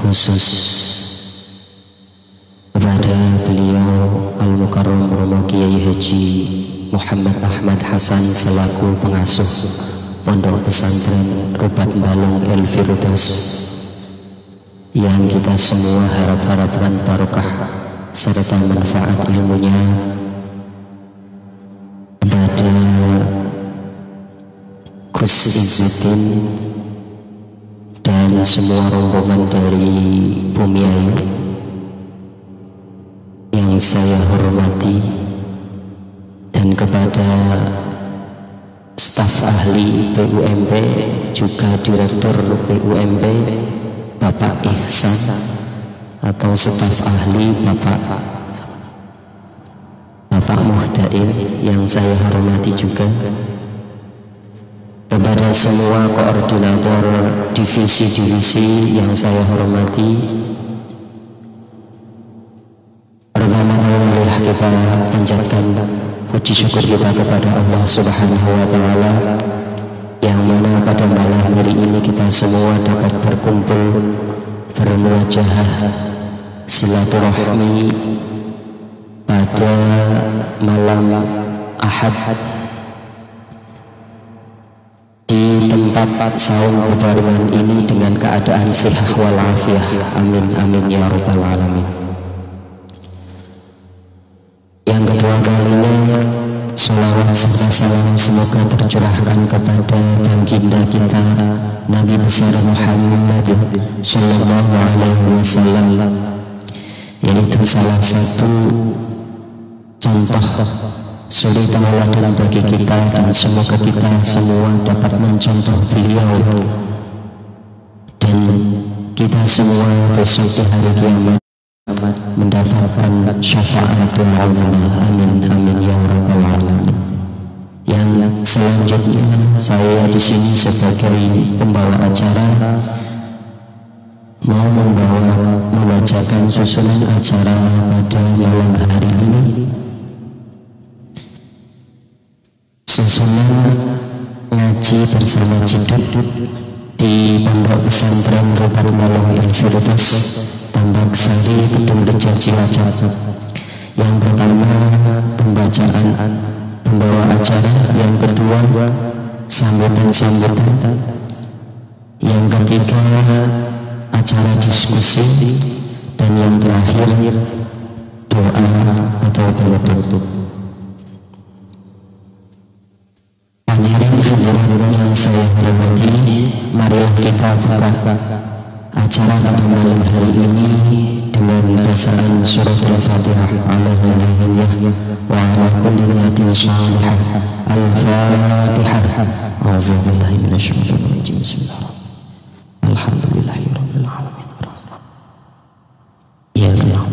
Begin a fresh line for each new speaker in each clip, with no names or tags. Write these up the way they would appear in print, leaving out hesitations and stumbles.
khusus kepada beliau Al-Mukarram Romo Kiai Haji Muhammad Ahmad Hasan selaku pengasuh Pondok Pesantren Rubat Balung El Firdaus, yang kita semua harapkan barokah serta manfaat ilmunya, kepada Gus Izzuddin dan semua rombongan dari Bumiayu yang saya hormati, dan kepada staf ahli BUMP juga Direktur BUMP Bapak Ihsan, atau staf ahli Bapak Muhdain yang saya hormati juga, kepada semua koordinator divisi-divisi yang saya hormati. Pertama-tama kita panjatkan puji syukur kita kepada Allah Subhanahu wa Ta'ala, yang mana pada malam hari ini kita semua dapat berkumpul bermuajahah silaturahmi pada malam Ahad di tempat saum berbarengan ini dengan keadaan sehat walafiat. Amin amin ya rabbal alamin. Yang kedua kalinya, sholawat serta salam semoga tercurahkan kepada baginda kita Nabi besar Muhammad sallallahu alaihi wasallam, yaitu salah satu contoh suri tauladan bagi kita, dan semoga kita semua dapat mencontoh beliau, dan kita semua besok di hari kiamat mendapatkan syafaatul uzma. Amin amin ya rabbal alamin. Yang selanjutnya, saya di sini sebagai pembawa acara mau membacakan susunan acara pada malam hari ini. Susunan ngaji bersama Ciduk di Pondok Pesantren Rubat Balung El Firdaus, Tambak Sari, Kedung Reja, Cilacap. Yang pertama pembacaan pembawa acara, yang kedua sambutan-sambutan, yang ketiga acara diskusi, dan yang terakhir doa atau penutup. Hadirin yang saya hormati, marilah kita buka acara pada malam hari ini dengan bacaan surat Al-Fatihah ala hadhihi wa ala kulli niyatin shalihah. Al-Fatihah. A'udzu billahi minasyaitonir rajim. Bismillahirrahmanirrahim. Alhamdulillahirabbil alamin. Ya Allah.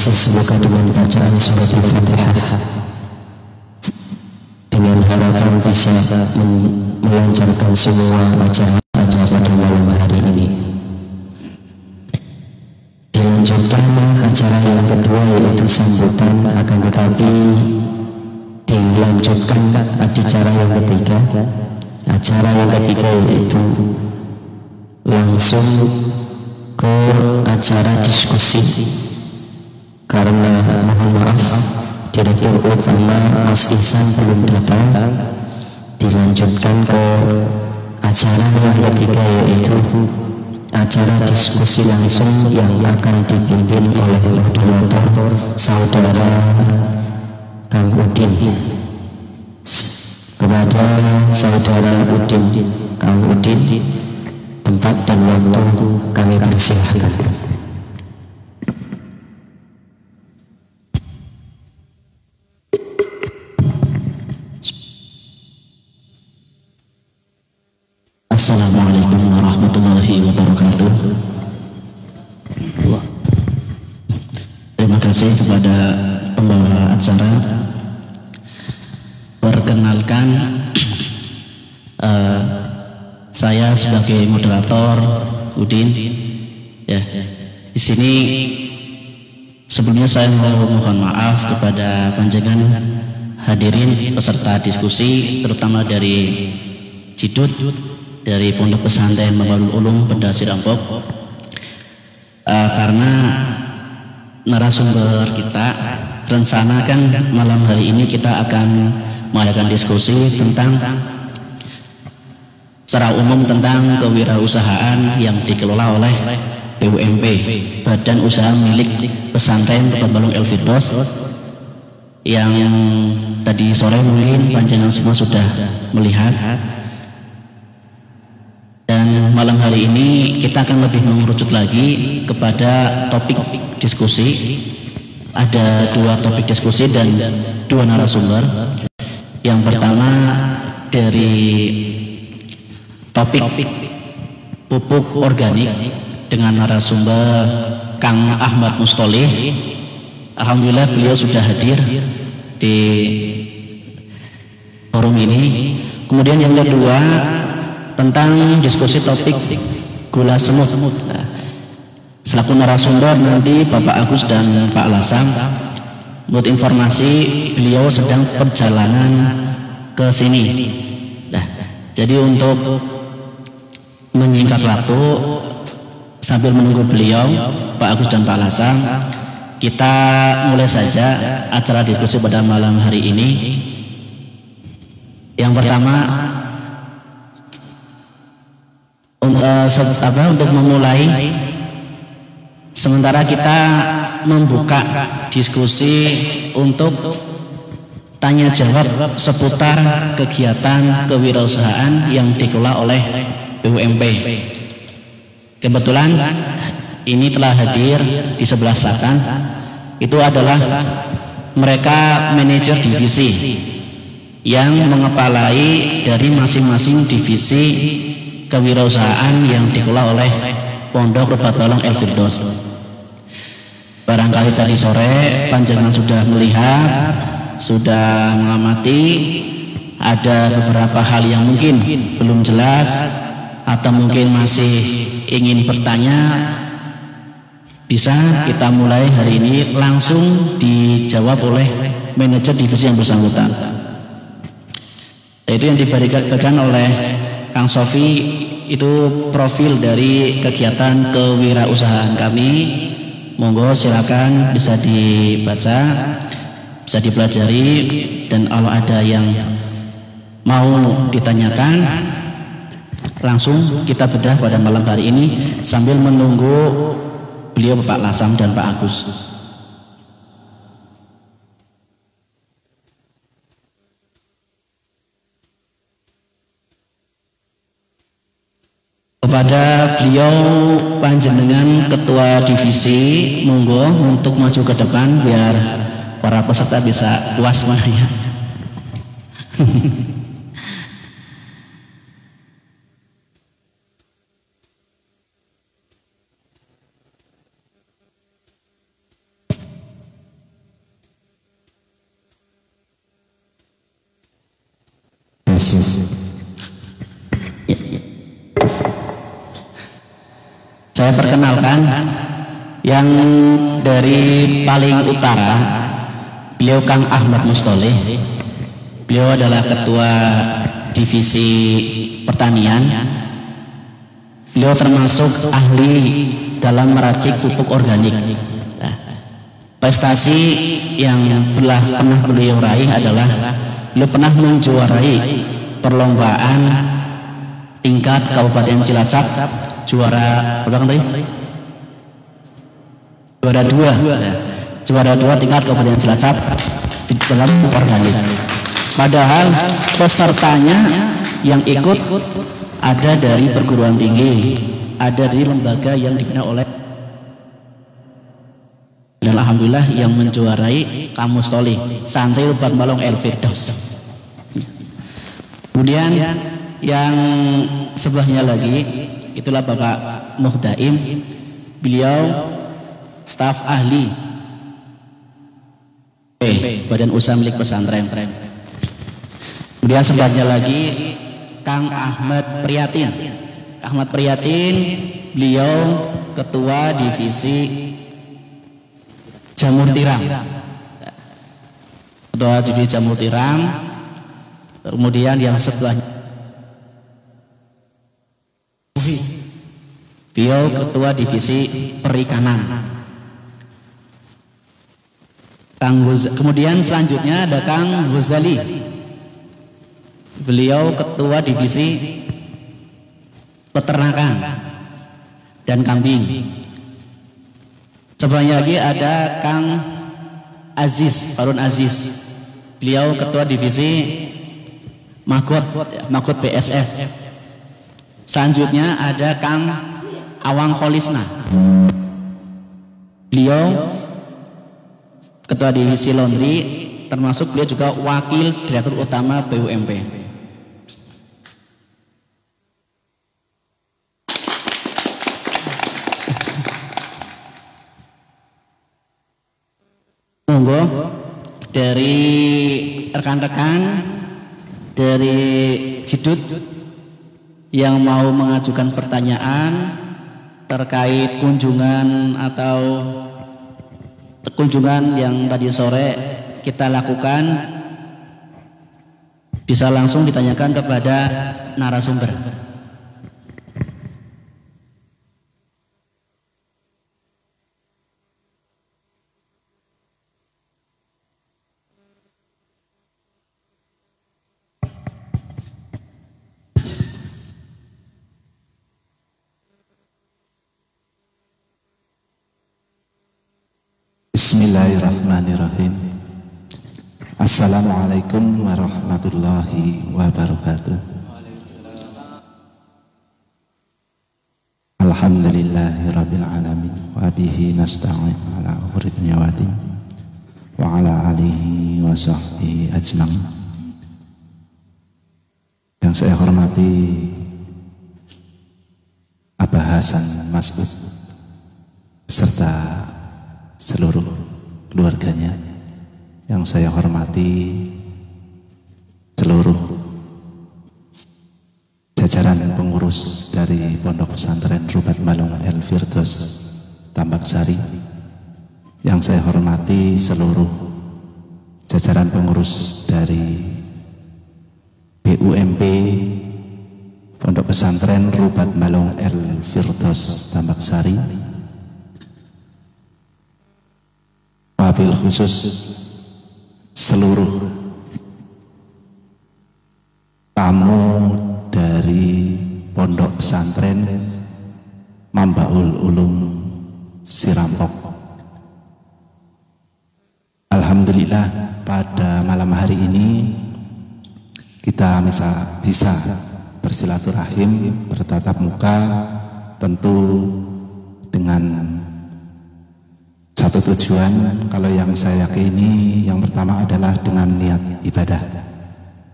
Semoga dengan bacaan surat Al-Fatihah, dengan harapan bisa melancarkan semua acara pada malam hari ini. Dilanjutkan acara yang kedua, yaitu sambutan, akan tetapi dilanjutkan acara yang ketiga. Acara yang ketiga yaitu langsung ke acara diskusi, karena mohon maaf Direktur Utama Mas Ihsan belum datang. Dilanjutkan ke acara yang ketiga, yaitu acara diskusi langsung yang akan dipimpin oleh moderator saudara Kang Udin. Kepada saudara Udin, Kang Udin, tempat dan waktu kami persilahkan.
Assalamualaikum warahmatullahi wabarakatuh. Terima kasih kepada pembawa acara. Perkenalkan, saya sebagai moderator Udin. Ya, di sini Sebelumnya saya mohon maaf kepada panjenengan hadirin peserta diskusi, terutama dari Cidut, dari Pondok Pesantren Mabarul Ulum Benda Sirampok, karena narasumber kita rencana kan malam hari ini kita akan mengadakan diskusi tentang secara umum tentang kewirausahaan yang dikelola oleh BUMP, Badan Usaha Milik Pesantren Rubat Balong El Firdaus, yang tadi sore mungkin panjenengan semua sudah melihat. Dan malam hari ini kita akan lebih mengerucut lagi kepada topik diskusi. Ada 2 topik diskusi dan 2 narasumber. Yang pertama dari topik pupuk organik dengan narasumber Kang Ahmad Mustolih. Alhamdulillah beliau sudah hadir di forum ini. Kemudian yang kedua tentang diskusi topik gula semut. Selaku narasumber nanti Bapak Agus dan Pak Lasam. Menurut informasi beliau sedang perjalanan ke sini. Nah, jadi untuk menyingkat waktu sambil menunggu beliau, Pak Agus dan Pak Lasam, kita mulai saja acara diskusi pada malam hari ini. Yang pertama, untuk memulai, sementara kita membuka diskusi untuk tanya jawab seputar kegiatan kewirausahaan yang dikelola oleh BUMP. Kebetulan ini telah hadir di sebelah selatan, itu adalah mereka manajer divisi yang mengepalai dari masing-masing divisi kewirausahaan yang dikelola oleh Pondok Rubat Balong El Firdaus. Barangkali tadi sore panjenengan sudah melihat, sudah mengamati ada beberapa hal yang mungkin belum jelas atau mungkin masih ingin bertanya. Bisa kita mulai hari ini langsung dijawab oleh manajer divisi yang bersangkutan. Itu yang diberikan oleh Kang Sofi, itu profil dari kegiatan kewirausahaan kami. Monggo silakan bisa dibaca, bisa dipelajari, dan kalau ada yang mau ditanyakan langsung kita bedah pada malam hari ini sambil menunggu beliau Pak Lasam dan Pak Agus. Kepada beliau panjenengan ketua divisi, monggo untuk maju ke depan biar para peserta bisa puas ya. Saya perkenalkan yang dari paling utara, beliau Kang Ahmad Mustolih. Beliau adalah ketua divisi pertanian. Beliau termasuk ahli dalam meracik pupuk organik. Nah, prestasi yang pernah beliau raih adalah beliau pernah menjuarai perlombaan tingkat Kabupaten Cilacap, juara berapa tadi? Juara 2 tingkat Kabupaten Cilacap di dalam organik. Padahal pesertanya yang ikut ada dari perguruan tinggi, ada dari lembaga yang dibina oleh, dan alhamdulillah yang menjuarai Kang Mustolih, santri Rubat Balong El Firdaus. Kemudian yang sebelahnya lagi itulah Bapak Muhdaim, beliau staf ahli Badan Usaha Milik Pesantren. Kemudian sebelahnya lagi Kang Ahmad Priyatin. Ahmad Priyatin, beliau ketua divisi Jamur Tiram. Ketua divisi Jamur Tiram. Kemudian yang sebelahnya beliau ketua divisi perikanan. Kemudian selanjutnya ada Kang Ghazali. Beliau ketua divisi peternakan dan kambing. Sebelumnya lagi ada Kang Aziz, Harun Aziz. Beliau ketua divisi Makut BSF. Selanjutnya ada Kang Awang Kholisna. Beliau ketua divisi laundry, termasuk beliau juga wakil direktur utama BUMP. Monggo dari rekan-rekan dari Cidut yang mau mengajukan pertanyaan terkait kunjungan atau kunjungan yang tadi sore kita lakukan, bisa langsung ditanyakan kepada narasumber.
Bismillahirrahmanirrahim. Assalamualaikum warahmatullahi wabarakatuh. Alhamdulillahirabbil alamin wa bihi nasta'in ala umuri dunya wa din wa ala alihi wa sahbihi ajma'in. Yang saya hormati Abah Hasan Mas'ud beserta seluruh keluarganya, yang saya hormati seluruh jajaran pengurus dari Pondok Pesantren Rubat Balong El Firdaus Tambak Sari, yang saya hormati seluruh jajaran pengurus dari BUMP Pondok Pesantren Rubat Balong El Firdaus Tambak Sari, wabil khusus seluruh tamu dari Pondok Pesantren Mambaul Ulum Sirampok. Alhamdulillah pada malam hari ini kita bisa bersilaturahim, bertatap muka, tentu dengan satu tujuan. Kalau yang saya yakini, yang pertama adalah dengan niat ibadah.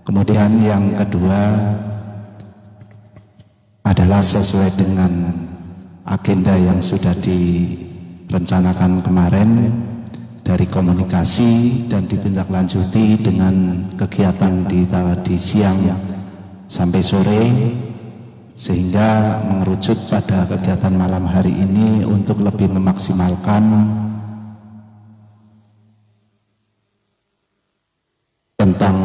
Kemudian yang kedua adalah sesuai dengan agenda yang sudah direncanakan kemarin dari komunikasi dan ditindaklanjuti dengan kegiatan di siang sampai sore, sehingga mengerucut pada kegiatan malam hari ini untuk lebih memaksimalkan tentang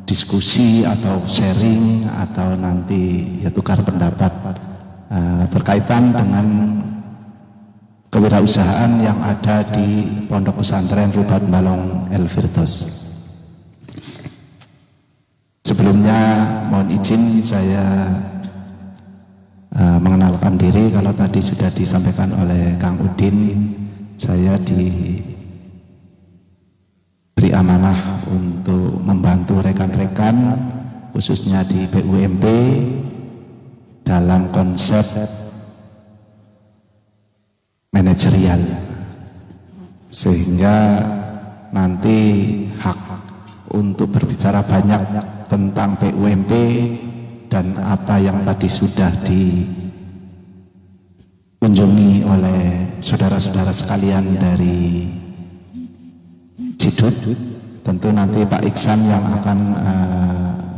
diskusi atau sharing atau nanti ya tukar pendapat berkaitan dengan kewirausahaan yang ada di Pondok Pesantren Rubat Balong El Firdaus. Sebelumnya mohon izin saya mengenalkan diri. Kalau tadi sudah disampaikan oleh Kang Udin, saya diberi amanah untuk membantu rekan-rekan khususnya di BUMP dalam konsep manajerial, sehingga nanti hak untuk berbicara banyak tentang BUMP dan apa yang tadi sudah dikunjungi oleh saudara-saudara sekalian dari Cidut, tentu nanti Pak Iksan yang akan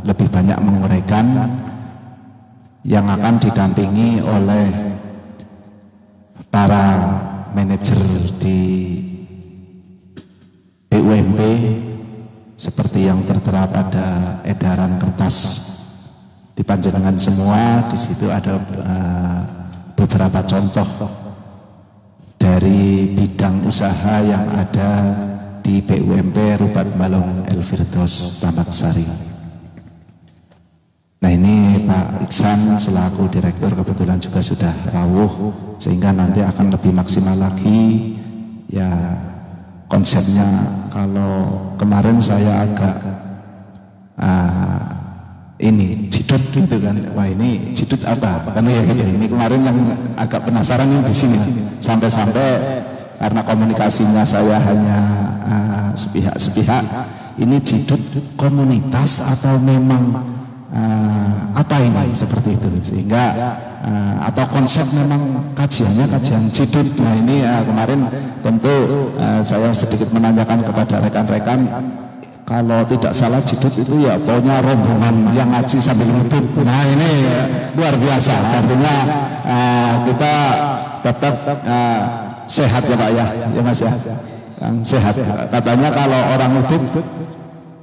lebih banyak menguraikan, yang akan didampingi oleh para manajer di BUMP seperti yang tertera pada edaran kertas di panjenengan semua. Di situ ada beberapa contoh dari bidang usaha yang ada di BUMP Rubat Balong El Firdaus Tambak Sari. Nah, ini Pak Iksan selaku direktur kebetulan juga sudah rawuh, sehingga nanti akan lebih maksimal lagi. Ya, konsepnya kalau kemarin saya agak ini jidut gitu kan, wah ini jidut apa? Karena ya gitu. Ini kemarin yang agak penasaran di sini, sampai-sampai karena komunikasinya saya hanya sepihak-sepihak. Ini jidut komunitas atau memang apa ini seperti itu, sehingga atau konsep memang kajiannya kajian jidut. Nah ini kemarin tentu saya sedikit menanyakan kepada rekan-rekan, kalau tidak salah jidut itu ya pokoknya rombongan yang ngaji sambil nutut. Nah ini luar biasa, artinya kita tetap sehat ya Pak ya Mas ya, sehat. Katanya kalau orang nutut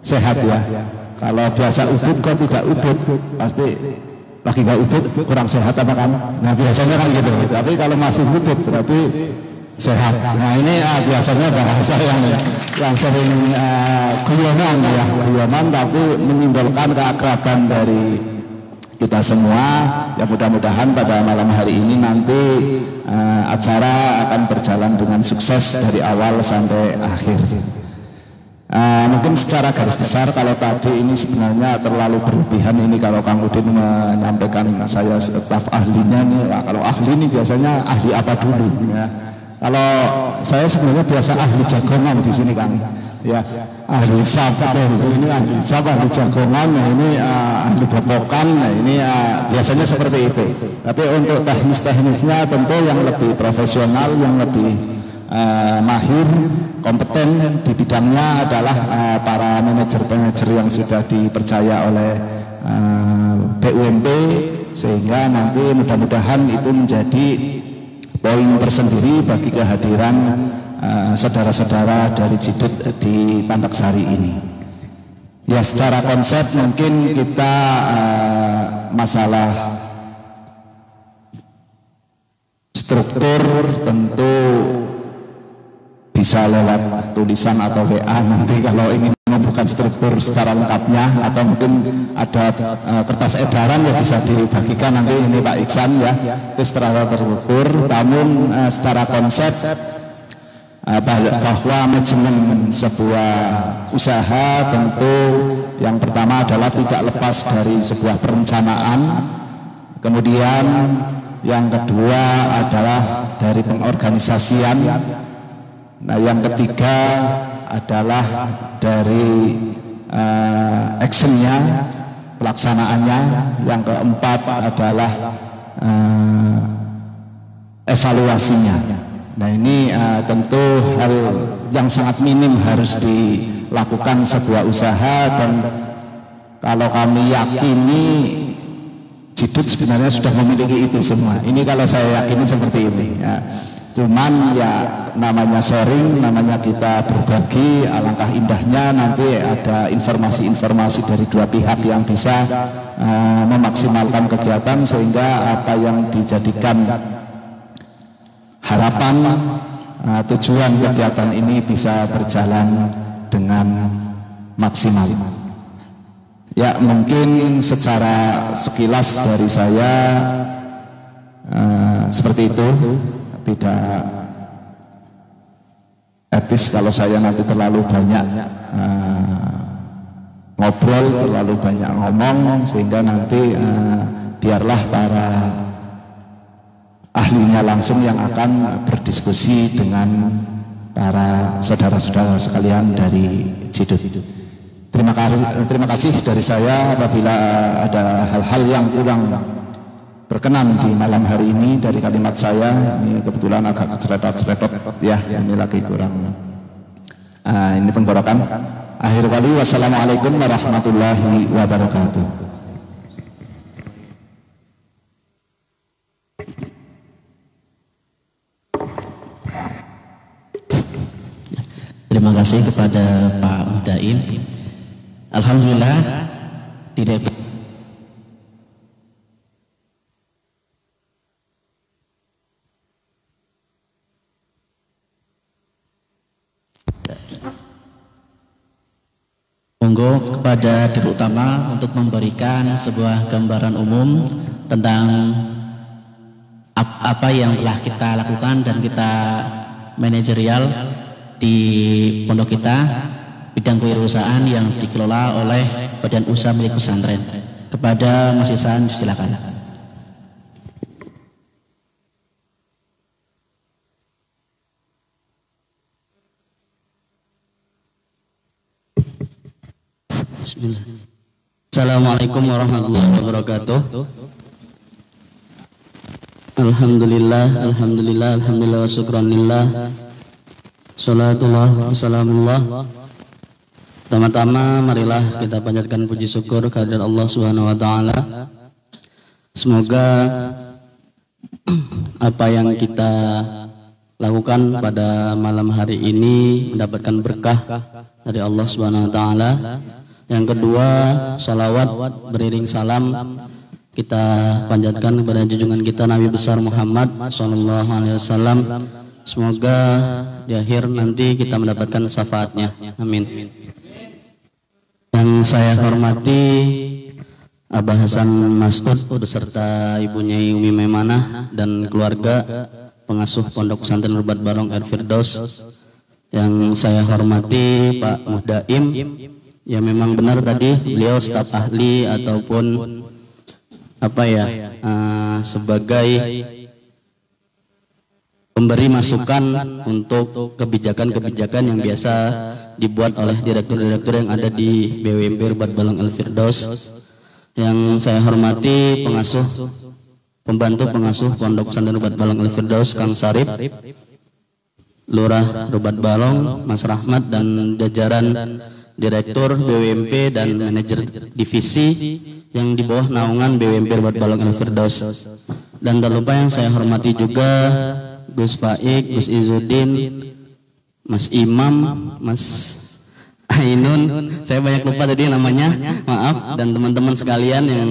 sehat ya. Kalau biasa udut kok tidak udut, pasti lagi nggak udut kurang sehat apa kan? Nah biasanya kan gitu. Tapi kalau masih udut berarti sehat. Nah ini biasanya bahasa yang sering guyonan ya, guyonan tapi menimbulkan keakraban dari kita semua. Ya mudah-mudahan pada malam hari ini nanti acara akan berjalan dengan sukses dari awal sampai akhir. Mungkin secara garis besar kalau tadi ini sebenarnya terlalu berlebihan ini kalau Kang Udin menyampaikan saya staf ahlinya nih. Nah, kalau ahli ini biasanya ahli apa dulu ya. Kalau saya sebenarnya biasa ahli jagongan di sini Kang. Ya, ahli sab, ini ahli sab, ahli jagongan, nah ini ahli bobokan, nah ini biasanya seperti itu. Tapi untuk teknis-teknisnya tentu yang lebih profesional, yang lebih mahir, kompeten di bidangnya adalah para manajer-manajer yang sudah dipercaya oleh BUMP, sehingga nanti mudah-mudahan itu menjadi poin tersendiri bagi kehadiran saudara-saudara dari Jidut di Tambak Sari ini. Ya secara konsep mungkin kita masalah struktur tentu bisa lewat tulisan atau WA nanti kalau ingin membuka struktur secara lengkapnya, atau mungkin ada kertas edaran ya bisa dibagikan nanti ini Pak Iksan ya, itu secara terstruktur. Namun secara konsep bahwa manajemen sebuah usaha tentu yang pertama adalah tidak lepas dari sebuah perencanaan, kemudian yang kedua adalah dari pengorganisasian. Nah, yang ketiga adalah dari actionnya, pelaksanaannya. Yang keempat adalah evaluasinya. Nah, ini tentu hal yang sangat minim harus dilakukan sebuah usaha, dan kalau kami yakini Jidut sebenarnya sudah memiliki itu semua. Ini kalau saya yakini seperti ini ya. Cuman ya namanya sharing, namanya kita berbagi, alangkah indahnya nanti ada informasi-informasi dari dua pihak yang bisa memaksimalkan kegiatan, sehingga apa yang dijadikan harapan tujuan kegiatan ini bisa berjalan dengan maksimal. Ya mungkin secara sekilas dari saya seperti itu. Tidak etis kalau saya nanti terlalu banyak ngobrol, terlalu banyak ngomong, sehingga nanti biarlah para ahlinya langsung yang akan berdiskusi dengan para saudara-saudara sekalian dari Jidut. Terima kasih dari saya. Apabila ada hal-hal yang kurang berkenan di malam hari ini dari kalimat saya, ini kebetulan agak keceretot-ceretot ya, ini lagi kurang ini tenggorokan. Akhir kali, wassalamualaikum warahmatullahi wabarakatuh.
Terima terima kasih kepada Pak Mudaim. Alhamdulillah Direktur monggo kepada Direktur Utama untuk memberikan sebuah gambaran umum tentang apa yang telah kita lakukan dan kita manajerial di pondok kita, bidang kewirausahaan yang dikelola oleh badan usaha milik pesantren. Kepada Mas Ihsan, silakan.
Bismillah. Assalamualaikum warahmatullahi wabarakatuh. Alhamdulillah, alhamdulillah, alhamdulillah wa syukranillah. Salatullah wassalamullah. Pertama-tama marilah kita panjatkan puji syukur kehadirat Allah Subhanahu wa taala. Semoga apa yang kita lakukan pada malam hari ini mendapatkan berkah dari Allah Subhanahu wa taala. Yang kedua, salawat beriring salam kita panjatkan kepada junjungan kita Nabi besar Muhammad sallallahu alaihi wasallam. Semoga di akhir nanti kita mendapatkan syafaatnya. Amin. Yang saya hormati Abah Hasan Mas'ud beserta ibunya Umi Maimanah dan keluarga pengasuh Pondok Pesantren Rubat Balong Air Firdaus. Yang saya hormati Pak Mudaim, ya memang benar tadi beliau staf ahli ataupun sebagai pemberi masukan untuk kebijakan-kebijakan yang biasa dibuat oleh direktur-direktur yang ada di BWMP Rubat Balong Al Firdaus. Yang saya hormati pembantu pengasuh Pondok Pesantren Rubat Balong Al Firdaus Kang Sarip, Lurah Rubat Balong Mas Rahmat dan jajaran direktur BWMP dan manajer divisi yang di bawah naungan BWMP Rubat Balong Al Firdaus. Dan tak lupa yang saya hormati juga Gus Faik, Gus Izzuddin, Mas Imam, Mas Ainun, saya banyak lupa tadi namanya, maaf, dan teman-teman sekalian yang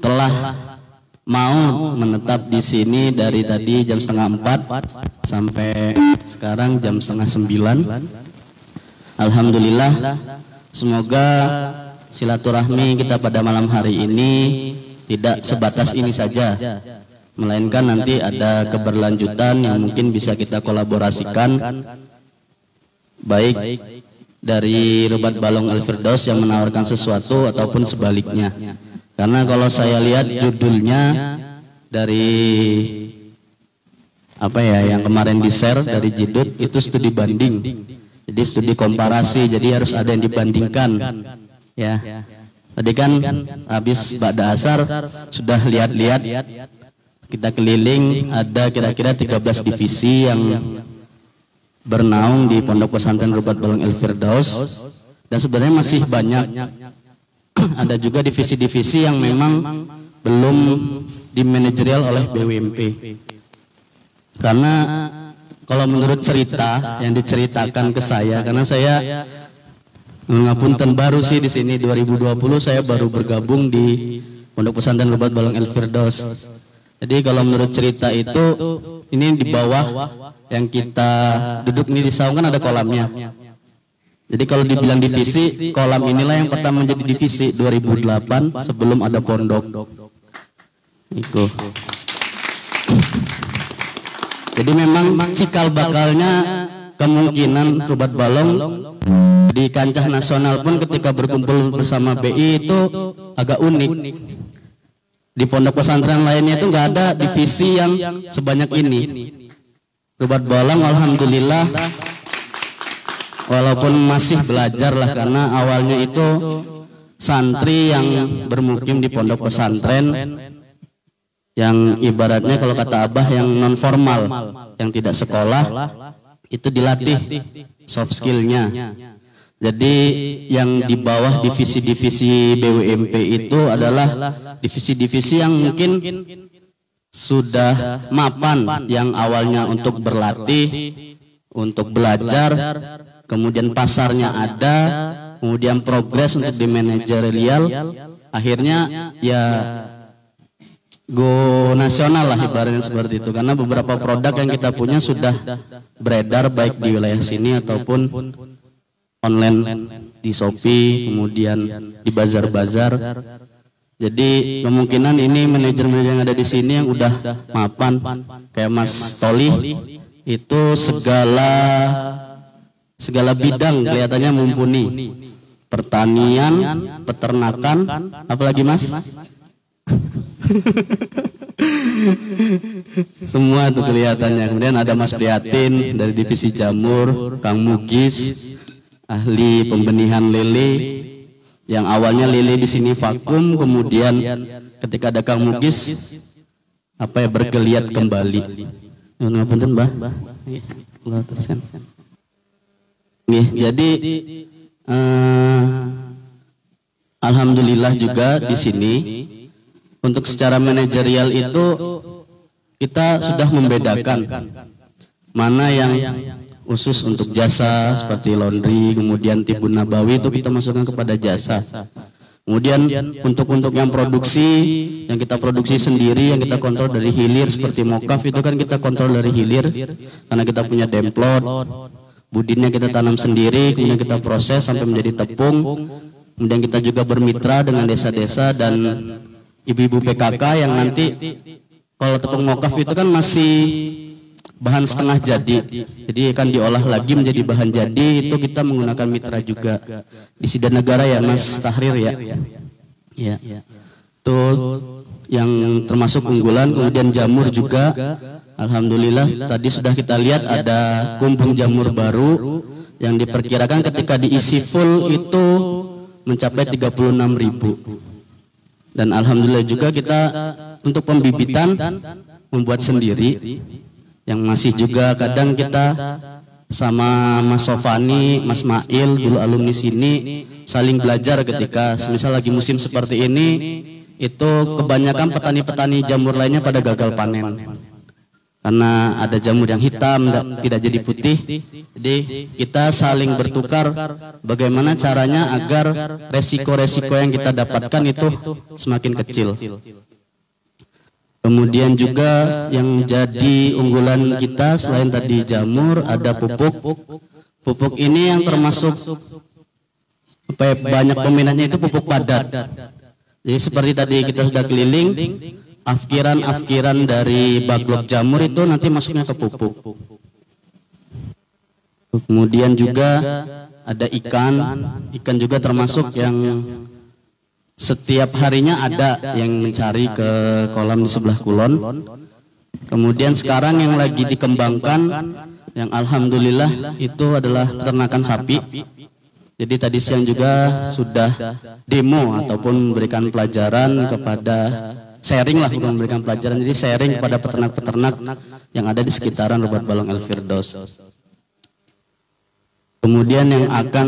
telah mau menetap di sini dari tadi jam 3:30 sampai sekarang jam 8:30. Alhamdulillah, semoga silaturahmi kita pada malam hari ini tidak sebatas ini saja, melainkan nanti ada keberlanjutan yang mungkin bisa kita kolaborasikan, baik dari Rubat Balong Al Firdaus yang menawarkan sesuatu ataupun sebaliknya. Karena kalau saya lihat judulnya dari yang kemarin di share dari Jidut itu studi banding, jadi studi komparasi, jadi harus ada yang dibandingkan ya. Tadi kan habis ba'da asar sudah lihat-lihat, kita keliling, ada kira-kira 13 divisi yang bernaung di Pondok Pesantren Rubat Balong Al Firdaus, dan sebenarnya masih banyak. Ada juga divisi-divisi yang memang belum dimanajerial oleh BWMP. Karena kalau menurut cerita yang diceritakan ke saya, karena saya ngapunten baru sih di sini 2020 saya baru bergabung di Pondok Pesantren Rubat Balong Al Firdaus. Jadi kalau menurut cerita itu ini di bawah yang kita duduk ini di saung kan ada kolamnya. Jadi kalau dibilang divisi, kolam inilah yang pertama menjadi divisi 2008 sebelum ada pondok. Itu. Jadi memang cikal bakalnya kemungkinan Rubat Balong di kancah nasional pun ketika berkumpul bersama BI itu agak unik. Di pondok pesantren lainnya itu nggak ada divisi yang sebanyak ini. Rubat Balong alhamdulillah walaupun masih belajar lah, karena awalnya itu santri yang bermukim di pondok pesantren yang ibaratnya kalau kata Abah yang non formal, yang tidak sekolah, itu dilatih soft skillnya. Jadi yang di bawah divisi-divisi BWMP itu adalah divisi-divisi yang mungkin sudah mapan, yang awalnya untuk berlatih, untuk belajar, kemudian pasarnya ada, kemudian progres untuk di manajerial, akhirnya ya go nasional lah ibaratnya seperti itu. Karena beberapa produk yang kita punya sudah beredar baik di wilayah sini ataupun online di Shopee, kemudian di bazar-bazar. Jadi kemungkinan ini manajer-manajer yang ada di sini yang udah mapan kayak Mas Toli itu segala bidang kelihatannya mumpuni. Pertanian, peternakan, apalagi Mas? Semua itu kelihatannya. Kemudian ada Mas Prihatin dari divisi jamur, Kang Mugis ahli pembenihan lele. Yang awalnya lele di sini vakum, kemudian ketika ada Kang Mugis bergeliat kembali. Ngapunten, Mbah. Teruskan. Jadi alhamdulillah juga di sini untuk secara manajerial itu kita sudah membedakan mana yang khusus untuk jasa seperti laundry, kemudian Tibun Nabawi itu kita masukkan kepada jasa. Kemudian untuk yang produksi, yang kita produksi sendiri, yang kita kontrol dari hilir seperti mokaf itu kan kita kontrol dari hilir karena kita punya demplot, budinnya kita tanam sendiri, kemudian kita proses sampai menjadi tepung. Kemudian kita juga bermitra dengan desa-desa dan ibu-ibu PKK yang nanti kalau tepung mokaf itu kan masih bahan setengah jadi akan diolah lagi menjadi bahan jadi, itu kita menggunakan mitra juga di Sidan Negara ya Mas Tahrir ya. Itu yang termasuk unggulan. Kemudian jamur juga alhamdulillah tadi sudah kita lihat ada kumbung jamur baru yang diperkirakan ketika diisi full itu mencapai 36.000. Dan alhamdulillah juga kita untuk pembibitan membuat sendiri. Yang masih juga kadang kita sama Mas Sofani, Mas Mail dulu alumni sini saling belajar ketika semisal lagi musim seperti ini, itu kebanyakan petani-petani jamur lainnya pada gagal panen karena ada jamur yang hitam tidak jadi putih. Jadi kita saling bertukar bagaimana caranya agar resiko-resiko yang kita dapatkan itu semakin kecil. Kemudian juga yang jadi unggulan kita selain tadi jamur ada pupuk. Pupuk ini yang termasuk banyak peminatnya itu pupuk padat. Jadi seperti tadi kita sudah keliling, afkiran dari baglok jamur itu nanti masuknya ke pupuk. Kemudian juga ada ikan juga termasuk yang setiap harinya ada yang mencari ke kolam di sebelah kulon. Kemudian sekarang yang lagi dikembangkan yang alhamdulillah itu adalah peternakan sapi. Jadi tadi siang juga sudah demo ataupun memberikan pelajaran kepada sharing lah, bukan memberikan pelajaran, jadi sharing kepada peternak-peternak yang ada di sekitaran Rubat Balong El Firdaus. Kemudian yang akan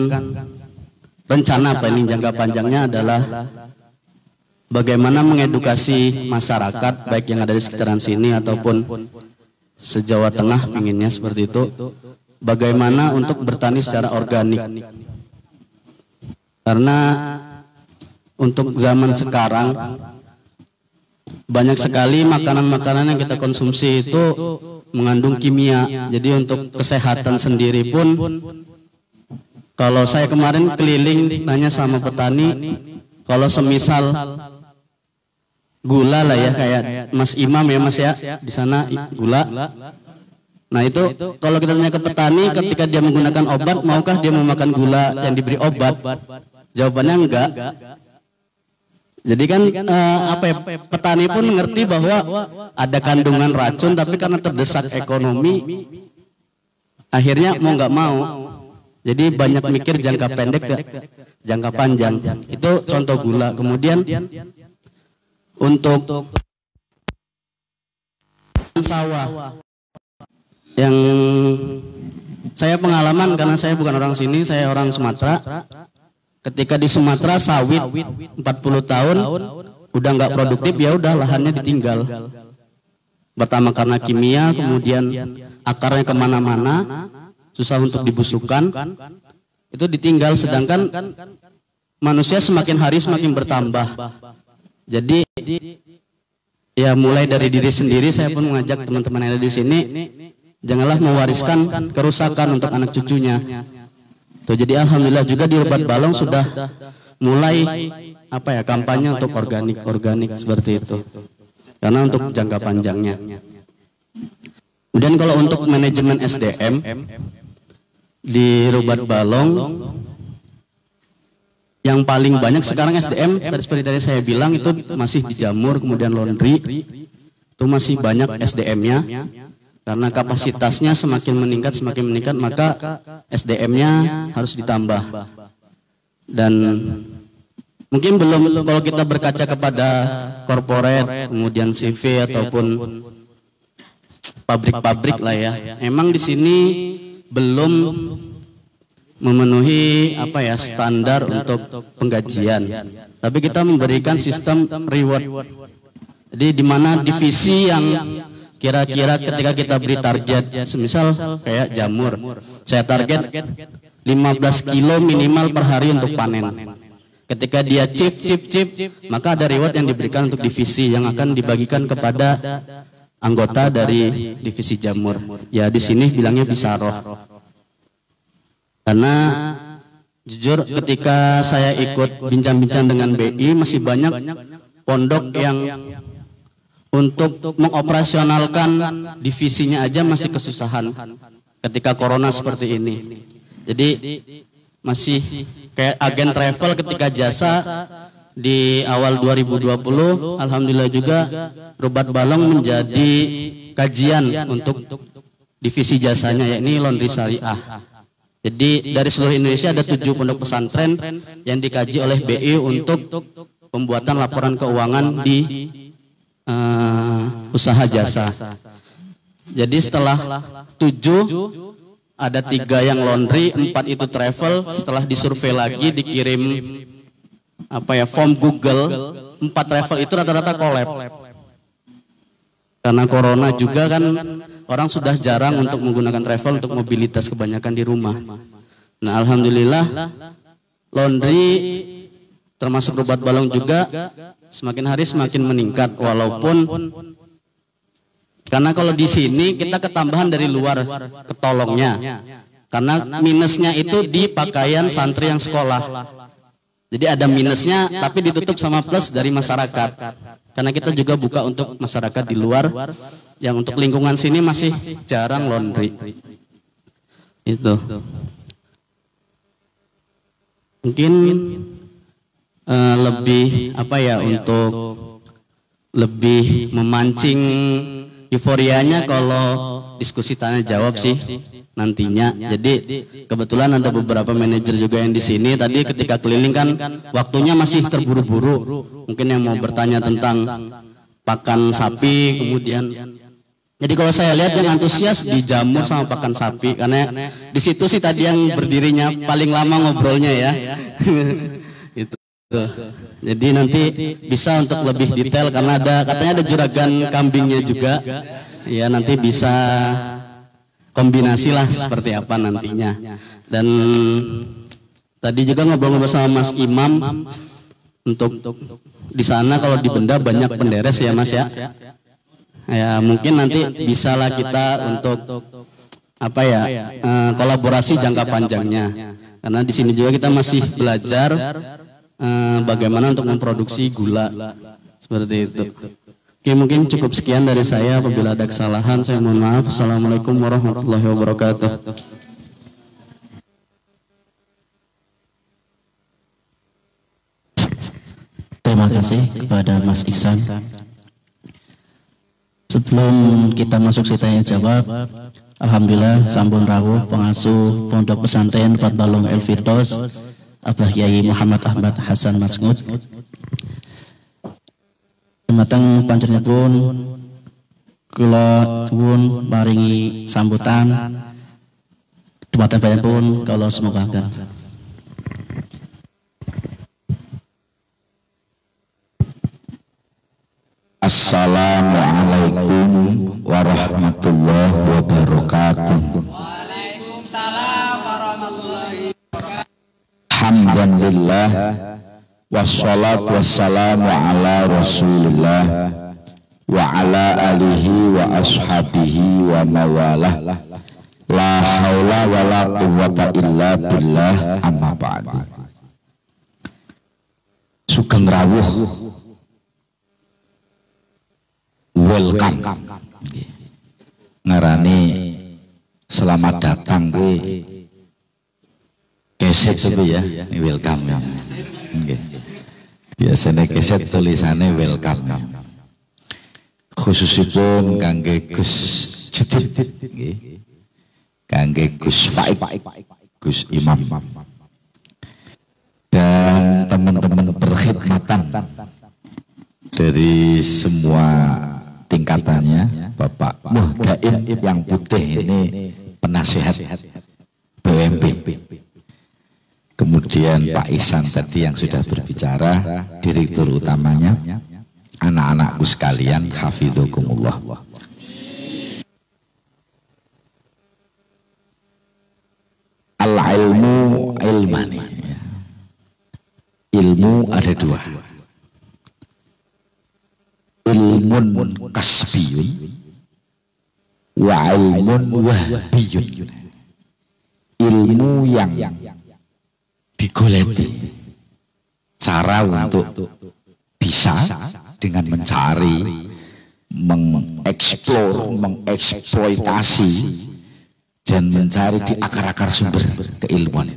rencana planning jangka panjangnya adalah bagaimana mengedukasi masyarakat baik yang ada di sekitaran sini ataupun se-Jawa Tengah, inginnya seperti itu, bagaimana untuk bertani secara organik. Karena untuk zaman sekarang banyak sekali makanan-makanan yang kita konsumsi itu mengandung kimia. Jadi untuk kesehatan sendiri pun, kalau saya kemarin keliling nanya sama petani, kalau semisal gula lah ya kayak Mas Imam ya Mas ya, di sana gula. Nah itu kalau kita tanya ke petani ketika dia menggunakan obat, maukah dia memakan gula yang diberi obat? Jawabannya enggak. Jadi kan petani pun mengerti bahwa ada kandungan racun, tapi karena terdesak ekonomi, akhirnya mau nggak mau. Jadi banyak mikir jangka pendek ke jangka panjang. Itu contoh gula. Kemudian untuk sawah, yang saya pengalaman karena saya bukan orang sini, saya orang Sumatera. Ketika di Sumatera sawit 40 tahun udah nggak produktif, ya udah lahannya ditinggal. Pertama karena kimia, kemudian akarnya kemana-mana. susah untuk dibusukkan, itu ditinggal. Sedangkan manusia semakin hari semakin bertambah. Jadi ya mulai dari diri sendiri, saya pun mengajak teman-teman yang ada di sini, janganlah mewariskan kerusakan untuk anak cucunya. Tuh, jadi alhamdulillah juga di Rubat Balong sudah mulai kampanye untuk organik seperti itu. Karena untuk jangka panjangnya. Kemudian kalau untuk manajemen SDM di Rubat Balong, yang paling banyak sekarang SDM seperti tadi saya bilang itu masih di jamur, kemudian laundry, itu masih banyak SDM-nya. Karena kapasitasnya semakin meningkat maka SDM-nya harus ditambah. Dan mungkin belum, kalau kita berkaca kepada corporate, kemudian CV ataupun pabrik-pabrik lah ya, emang di sini belum memenuhi standar untuk penggajian. Tapi kita memberikan sistem reward. Jadi di mana divisi yang kira-kira ketika kita beri target, semisal kayak jamur, saya target 15 kilo minimal per hari untuk panen. Ketika dia chip, maka ada reward yang diberikan untuk divisi yang akan dibagikan kepada anggota dari divisi jamur. Ya di sini bilangnya bisaroh. Karena jujur ketika saya ikut bincang-bincang dengan BI, masih banyak pondok yang untuk mengoperasionalkan divisinya aja masih kesusahan ketika corona seperti ini. Jadi masih kayak agen travel ketika jasa di awal 2020, alhamdulillah juga Rubat Balong menjadi kajian untuk divisi jasanya, yakni laundry syariah. Jadi dari seluruh Indonesia ada 7 pondok pesantren yang dikaji oleh BI untuk pembuatan laporan keuangan di usaha jasa. Jadi setelah 7 ada 3 yang laundry, 4 itu travel. Setelah disurvei lagi, dikirim form Google, 4 travel itu rata-rata collab. Karena corona juga kan orang sudah jarang untuk menggunakan travel untuk mobilitas, kebanyakan di rumah. Nah alhamdulillah laundry termasuk Rubat Balong juga semakin hari semakin meningkat, walaupun karena kalau di sini kita ketambahan dari luar ketolongnya, karena minusnya itu di pakaian santri yang sekolah. Jadi ada minusnya tapi ditutup sama plus dari masyarakat. Karena kita juga buka untuk masyarakat di luar yang untuk lingkungan sini masih jarang laundry. Itu. Mungkin lebih untuk lebih memancing euforianya kalau diskusi tanya jawab sih nantinya. Jadi kebetulan ada beberapa manajer juga yang di sini. Tadi ketika keliling kan waktunya masih terburu-buru. Mungkin yang mau bertanya tentang pakan sapi, kemudian. Jadi kalau saya lihat yang antusias di jamur sama pakan sapi, karena di situ sih tadi yang berdirinya paling lama ngobrolnya ya. Itu. Jadi nanti bisa untuk lebih detail karena katanya ada juragan kambingnya juga. Ya nanti bisa kombinasi lah seperti apa nantinya. Dan tadi juga ngobrol-ngobrol sama Mas Imam untuk di sana kalau di Benda banyak penderes ya Mas ya. Ya mungkin nanti bisalah kita untuk kolaborasi jangka panjangnya. Karena di sini juga kita masih belajar bagaimana untuk memproduksi gula seperti itu. Oke, mungkin cukup sekian dari saya. Apabila ada kesalahan saya mohon maaf. Assalamualaikum warahmatullahi wabarakatuh.
Terima kasih kepada Mas Ihsan. Sebelum kita masuk si tanya jawab, alhamdulillah sampun rawuh pengasuh Pondok Pesantren Rubat Balong El Firdaus Abah Kyai Muhammad Ahmad Hasan Mas'ud. Dumateng panjenenganipun kula nuwun maringi sambutan. Dumateng panjenenganipun kula semogaken.
Assalamualaikum warahmatullahi wabarakatuh.
Waalaikumsalam
hamdan lillah wassalatu wassalamu ala rasulillah wa ala alihi wa ashabihi wa mawalah la haula wa la quwwata illa billah amma ba'du. Sugeng rawuh welcome ngarani selamat datang kuwi keset itu ya, welcome ya. Biasanya keset tulisannya welcome. Khususipun kangge Gus Judit, kangge Gus Faik, Gus Imam, dan teman-teman perkhidmatan dari semua tingkatannya. Bapak Muhdaim yang putih ini penasihat BWMP. Kemudian Pak Ihsan tadi yang sudah berbicara, direktur utamanya, anak-anakku sekalian, hafidhukumullah. Al-ilmu ilmani. Ilmu ada dua. Ilmun kasbiyun wa ilmun wahbiyun. Ilmu yang digoleti, cara untuk bisa dengan mencari, mengeksplor, mengeksploitasi dan mencari di akar-akar sumber keilmuan.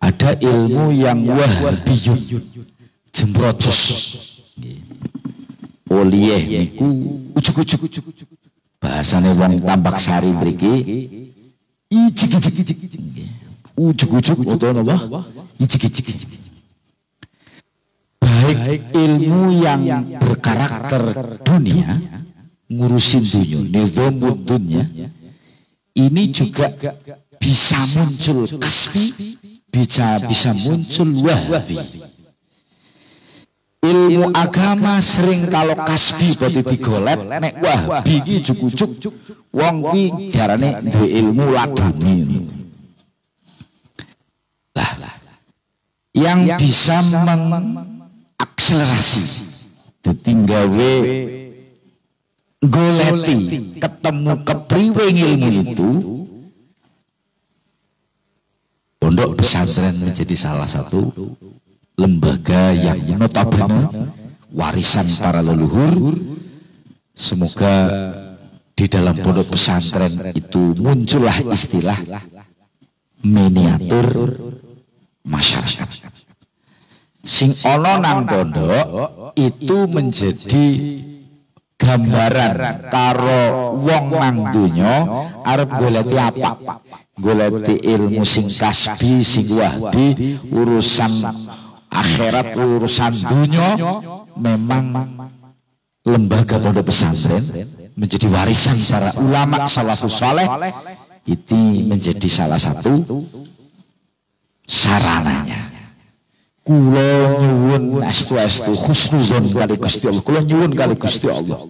Ada ilmu yang wahbiyun, jembrojos, oliyeh niku ujuk-ujuk, bahasane wong Tambak Sari mriki ijik-ijik, ujuk-ujuk utawa napa ijik-ijik. Baik ilmu yang berkarakter dunia, ngurusin dunia, nizamud dunia, ini juga bisa muncul kasbi, bisa muncul wahbi. Ilmu agama sering kalau kasbi berarti digolet, nek wahbi iki ujuk-ujuk wong kuwi diarani duwe ilmu laduni. Yang bisa mengakselerasi, ditinggawe goleti, ketemu kepriwe ilmu itu, pondok pesantren menjadi salah satu lembaga yang notabene warisan para leluhur. Semoga di dalam pondok pesantren itu muncullah istilah miniatur masyarakat. Sing ono nang pondok itu menjadi gambaran karo wong nang donya arep goleti apa? Goleti ilmu sing kasbi, sing wahbi, urusan akhirat, urusan dunya. Memang lembaga pondok pesantren menjadi warisan para ulama salafus saleh. Itu menjadi salah satu sarananya. Kula nyuwun estu-estu husnuzon kali Gusti Allah. Kula nyuwun kali Gusti Allah.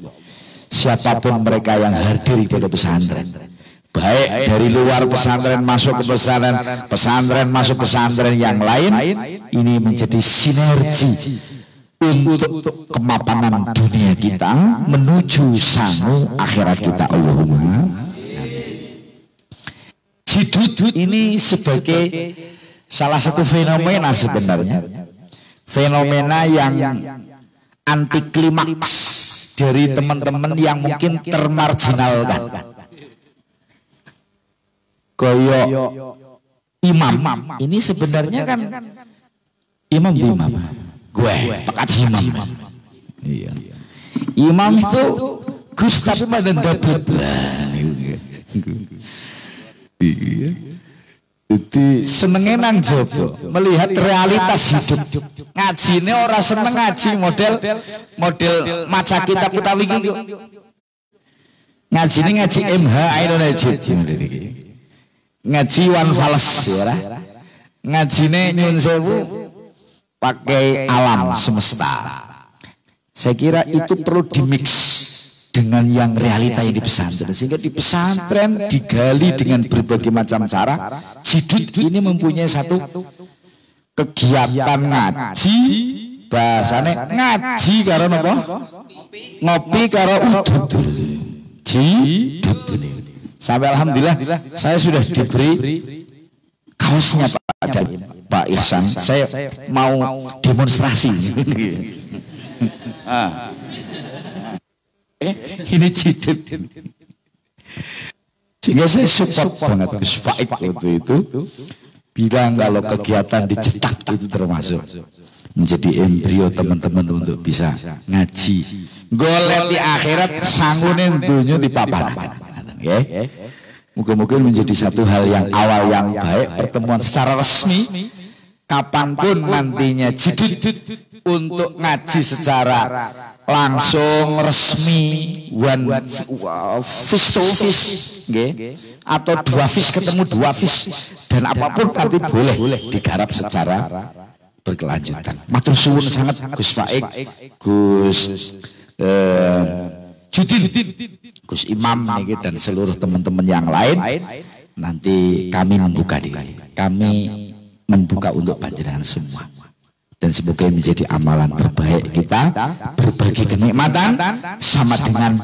Siapapun mereka yang hadir di pondok pesantren, baik dari luar pesantren masuk ke pesantren, pesantren masuk pesantren yang lain, ini menjadi sinergi untuk kemapanan dunia kita menuju sangu akhirat kita. Allahumma. Jidud ini sebagai salah satu fenomena sebenarnya, fenomena yang anti klimaks dari teman-teman yang mungkin termarginalkan. Koyo imam ini sebenarnya kan imam gue pekat imam. Iya. Imam itu Gus tapi badan double. Iya. Itu senengnya nang jopo melihat realitas hidup. Ngajine ora seneng ngaji model maca kitab utawi iki. Ngajine ngaji MH Indonesia. Ngaji Wan Fals ya. Ngajine nyun sewu pakai alam semesta. Saya kira itu perlu dimix dengan yang realita yang di pesantren, sehingga di pesantren digali dengan berbagai macam cara. Jidud ini mempunyai satu kegiatan ngaji bahasane ngaji karo napa? Ngopi karo udud. Sampai alhamdulillah saya sudah diberi kaosnya Pak Ihsan. Saya mau demonstrasi. Ini jidit. Sehingga saya support banget Gus Faik waktu itu bilang kalau kegiatan dicetak itu termasuk menjadi embrio teman-teman untuk bisa ngaji. Golek di akhirat sangunin dunia di paparan. Mungkin menjadi satu hal yang awal yang baik, pertemuan secara resmi kapanpun nantinya jidit untuk ngaji secara langsung resmi face to face atau dua face ketemu dua face dan apapun nanti boleh digarap secara berkelanjutan. Matur suwun sangat Gus Faik, Gus Judin, Gus Imam dan seluruh teman-teman yang lain. Nanti kami membuka diri, kami membuka untuk panjenengan semua. Dan semoga menjadi amalan terbaik kita, berbagi kenikmatan sama dengan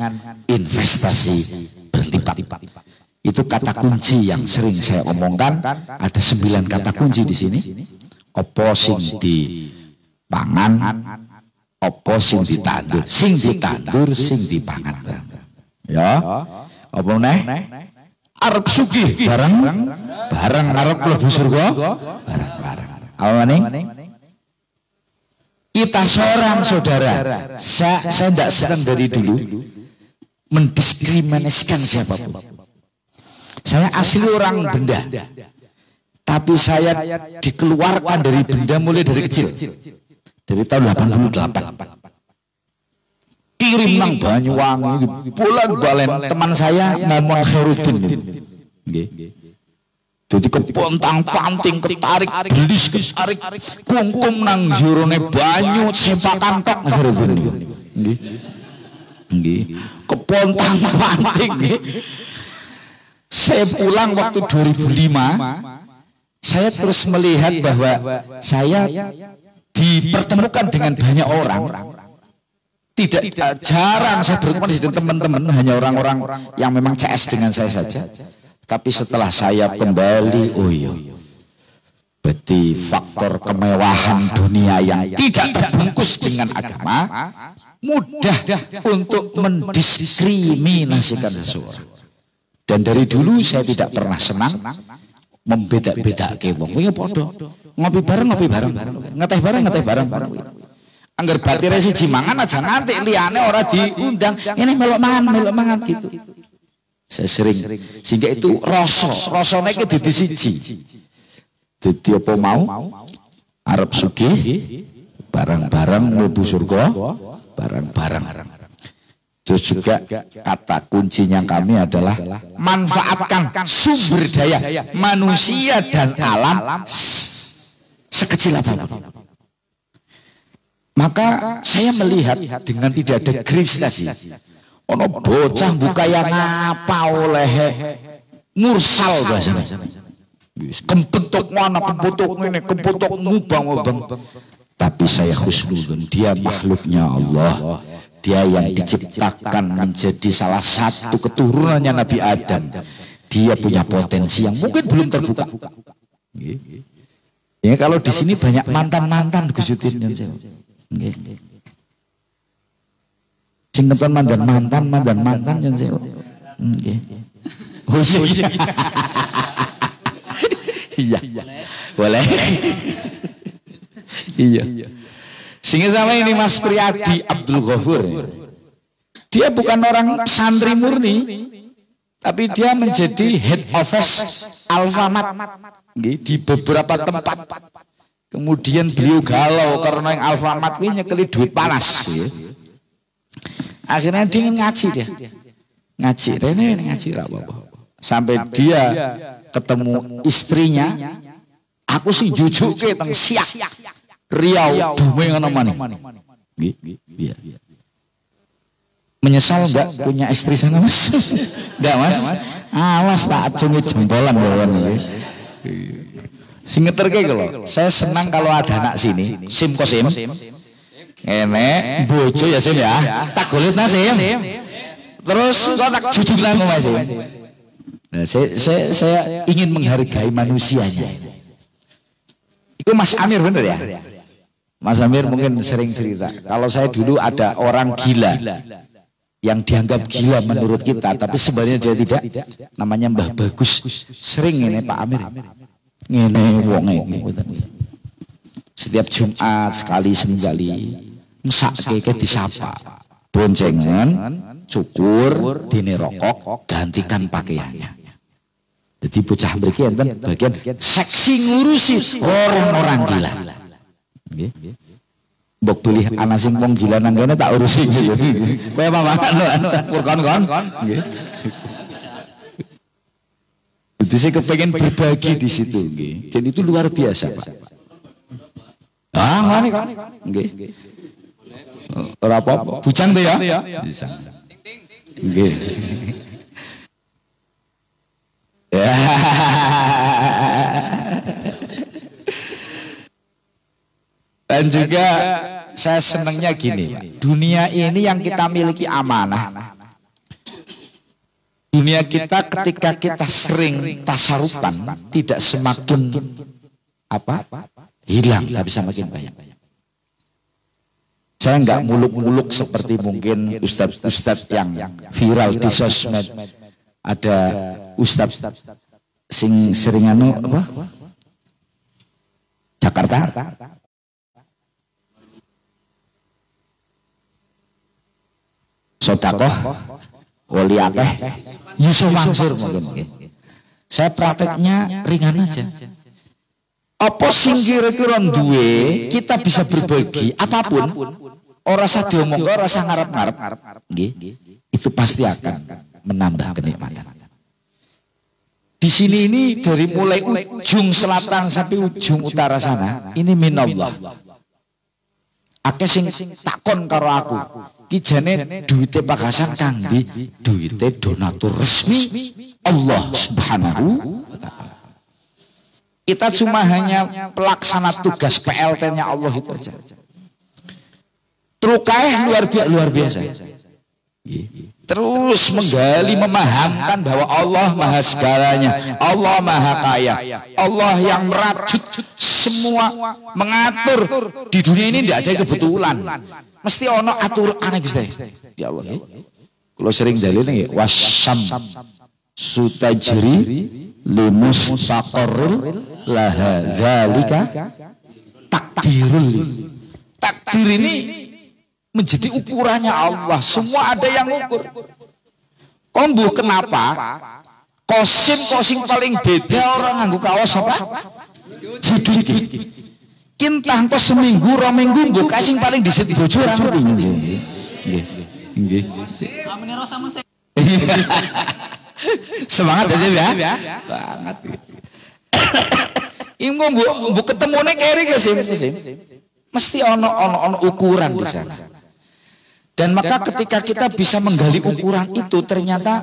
investasi berlipat. Itu kata kunci yang sering saya omongkan. Ada 9 kata kunci di sini. Opo sing dipangan, opo sing ditandur, sing ditandur, sing dipangan. Ya, apa neh? Arep sugih bareng arep mlebu surga bareng. Apa maning? Kita seorang saudara, saya tidak sedang dari dulu mendiskriminasikan siapapun. Saya asli orang benda, tapi saya dikeluarkan dari benda mulai dari kecil, dari tahun 88. Kirim nang Banyuwangi, bulan-bulan teman saya ngomong Khairuddin. Jadi kepontang-panting, ketarik, gelis, ketarik, kungkum nang jurone banyu, sepakan tok Khairuddin. Kepontang-panting. Saya pulang waktu 2005, saya terus melihat bahwa saya dipertemukan dengan banyak orang. Tidak jarang saya bertemu dengan teman-teman, hanya orang-orang yang memang CS dengan saya saja. Tapi setelah saya kembali, oh iya, berarti faktor kemewahan dunia yang tidak terbungkus dengan agama mudah untuk mendiskriminasikan seseorang. Dan dari dulu saya tidak pernah senang membeda-bedake wong. Kuwi padha. Ngopi bareng, ngeteh bareng. Angger batire siji mangan aja nganti liyane ora diundang. Ini melok mangan gitu. Saya sering sehingga itu rasane ki dadi siji. Dadi apa mau arep sugih bareng-bareng mlebu surga bareng-bareng. Terus juga kata kuncinya kami adalah manfaatkan sumber daya manusia dan alam sekecil apapun. Maka saya melihat dengan tidak ada gris tadi. Ono bocah buka yang apa oleh mursal bahasanya. Kempetuk mana, kempetuk ini, kempetuk mubang. Tapi saya husnuzon, dia makhluknya Allah. Dia yang diciptakan menjadi salah satu keturunannya Nabi Adam. Dia punya potensi yang mungkin belum terbuka. Ya, kalau di sini banyak mantan Gus Yudin. Singketon mantan yang saya. Oh iya. Iya. Boleh. Iya. Sehingga sama ini Mas Priyadi Abdul Ghafur. Dia bukan orang santri murni, tapi dia menjadi head office Alfamart di beberapa tempat. Kemudian beliau galau karena yang Alfamart ini nyekeli duit panas. Akhirnya dia ngaji dia. Ngaji apa-apa. Sampai dia ketemu istrinya, aku sih jujur ke teng Siak Riau dume ngono maneh. Iya. Menyesal enggak punya istri sana Mas? Enggak Mas? Awas tak acungi jempolan bawan iki. Sing ngeterke kalau saya senang kalau ada anak sini, sim kosim, enek bojo ya sim ya, tak golit nasim, terus kok tak jujuk nang omah sim. Nah, saya ingin menghargai manusianya. Itu Mas Amir bener ya? Mas Amir mungkin sering cerita. Kalau saya dulu ada orang gila yang dianggap gila menurut kita, tapi sebenarnya dia tidak. Namanya Mbah Bagus. Sering ini Pak Amir. Ngene wong setiap Jumat sekali seminggali mesake disapa boncengan cukur dine rokok gantikan pakaiannya. Jadi bocah mriki enten bagian seksi ngurusi orang-orang gila. Nggih. Mbok pilih ana sing wong gila nang kene tak urusi gitu. Kowe apa campur kon. Nggih. Jadi saya kepengen berbagi di situ, nggih. Dan itu luar biasa, Pak. Ngene kan? Nggih. Ora apa-apa. Bujang tuh ya? Bisa. Nggih. Ya. Dan juga saya senangnya gini, dunia ini yang kita miliki amanah. Dunia kita ketika kita sering tasarupan tidak semakin hilang, tapi semakin banyak. Saya enggak muluk-muluk seperti mungkin ustadz-ustadz yang viral di sosmed. Ada ustadz sing sering Jakarta. Sodakoh, wali akeh, Yusuf Mansur mungkin. Saya prakteknya ringan aja. Apa sing kira-kira duwe kita bisa berbagi apapun, ora usah diomong, ora usah ngarep-ngarep, nggih. Itu pasti akan menambah kenikmatan. Di sini ini dari mulai ujung selatan sampai ujung utara sana, ini minallah. Akeh sing takon karo aku. Ki jane duwite Pak Hasan kang ndi? Duwite donatur resmi Allah Subhanahu wa taala. Kita cuma hanya pelaksana tugas PLT-nya Allah itu aja. Trukaih luar biasa. Terus menggali, memahamkan bahwa Allah maha segalanya, Allah maha kaya, Allah yang merajut semua, mengatur di dunia ini tidak ada kebetulan, mesti ono atur aneh Gusti. Ya Allah, kalau sering dalil nih wasam sutajri limustaqarril laha zalika takdirul. Takdir ini menjadi ukurannya Allah. Semua ada yang ukur. Kombu kenapa? Kosim paling beda orang nganggo kaos apa? Judul. Kintah kok seminggu, 2 minggu mbok kasing paling disit bojo ora ngerti. Nggih. Semangat aja ya. Banget. Ini mbok ketemune keri ke sim. Mesti ono ukuran di sana. Dan maka ketika kita bisa menggali ukuran itu, ternyata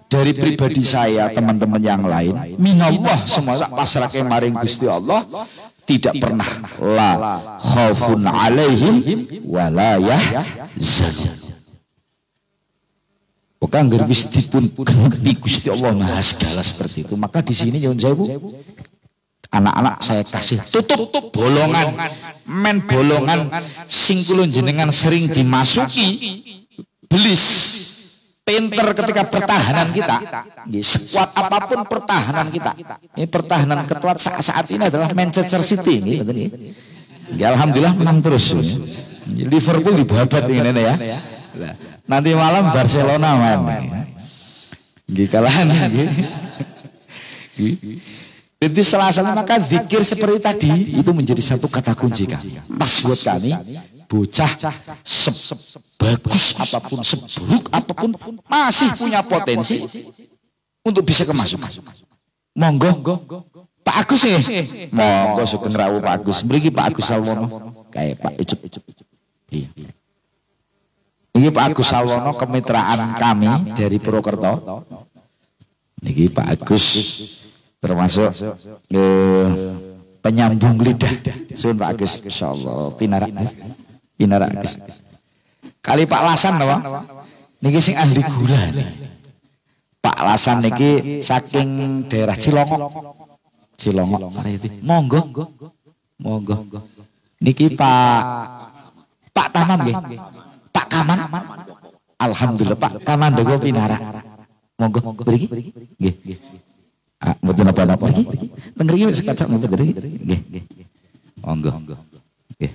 dari pribadi saya, teman-teman yang lain, minallah semua pasrah maring Gusti Allah, tidak pernah la khaufun alaihim wala yahzanun. Bukan gerwis dipun genepi Gusti Allah maha segala seperti itu. Maka di sini nyuwun sewu, anak-anak saya kasih tutup bolongan, bolongan sing kula jenengan sering dimasuki belis. Pinter ketika pertahanan kita, sekuat apapun pertahanan kita. Ini pertahanan ketuat saat ini adalah Manchester City ini, ya, alhamdulillah menang terus. Liverpool dibabat ini ya. Nanti malam Barcelona main. Gikalan. Jadi salah maka zikir seperti tadi itu menjadi satu kata kunci kami. Pas buat kami, bocah sebagus apapun, seburuk apapun masih punya potensi untuk bisa kemasukan. Monggo, Pak Agus nih. Monggo sugeng rawuh Pak Agus. Mriki Pak Agus Salwono kayak Pak Icup. Iya. Ini Pak Agus Salwono kemitraan kami dari Purwokerto. Niki Pak Agus termasuk penyambung lidah. Sun Pak Agus, insyaallah pinarak Agus. Kali Pak Lasan napa? Niki sing ahli gula nih. Pak Lasan niki saking daerah Cilongok. Monggo. Niki Pak Tamam nggih. Pak Kaman. Alhamdulillah Pak Kamandoko pinara. Monggo mriki. Nggih. Ah, mboten apa-apa iki. Teng mriki wis kacak mboten mriki. Nggih. Monggo. Nggih.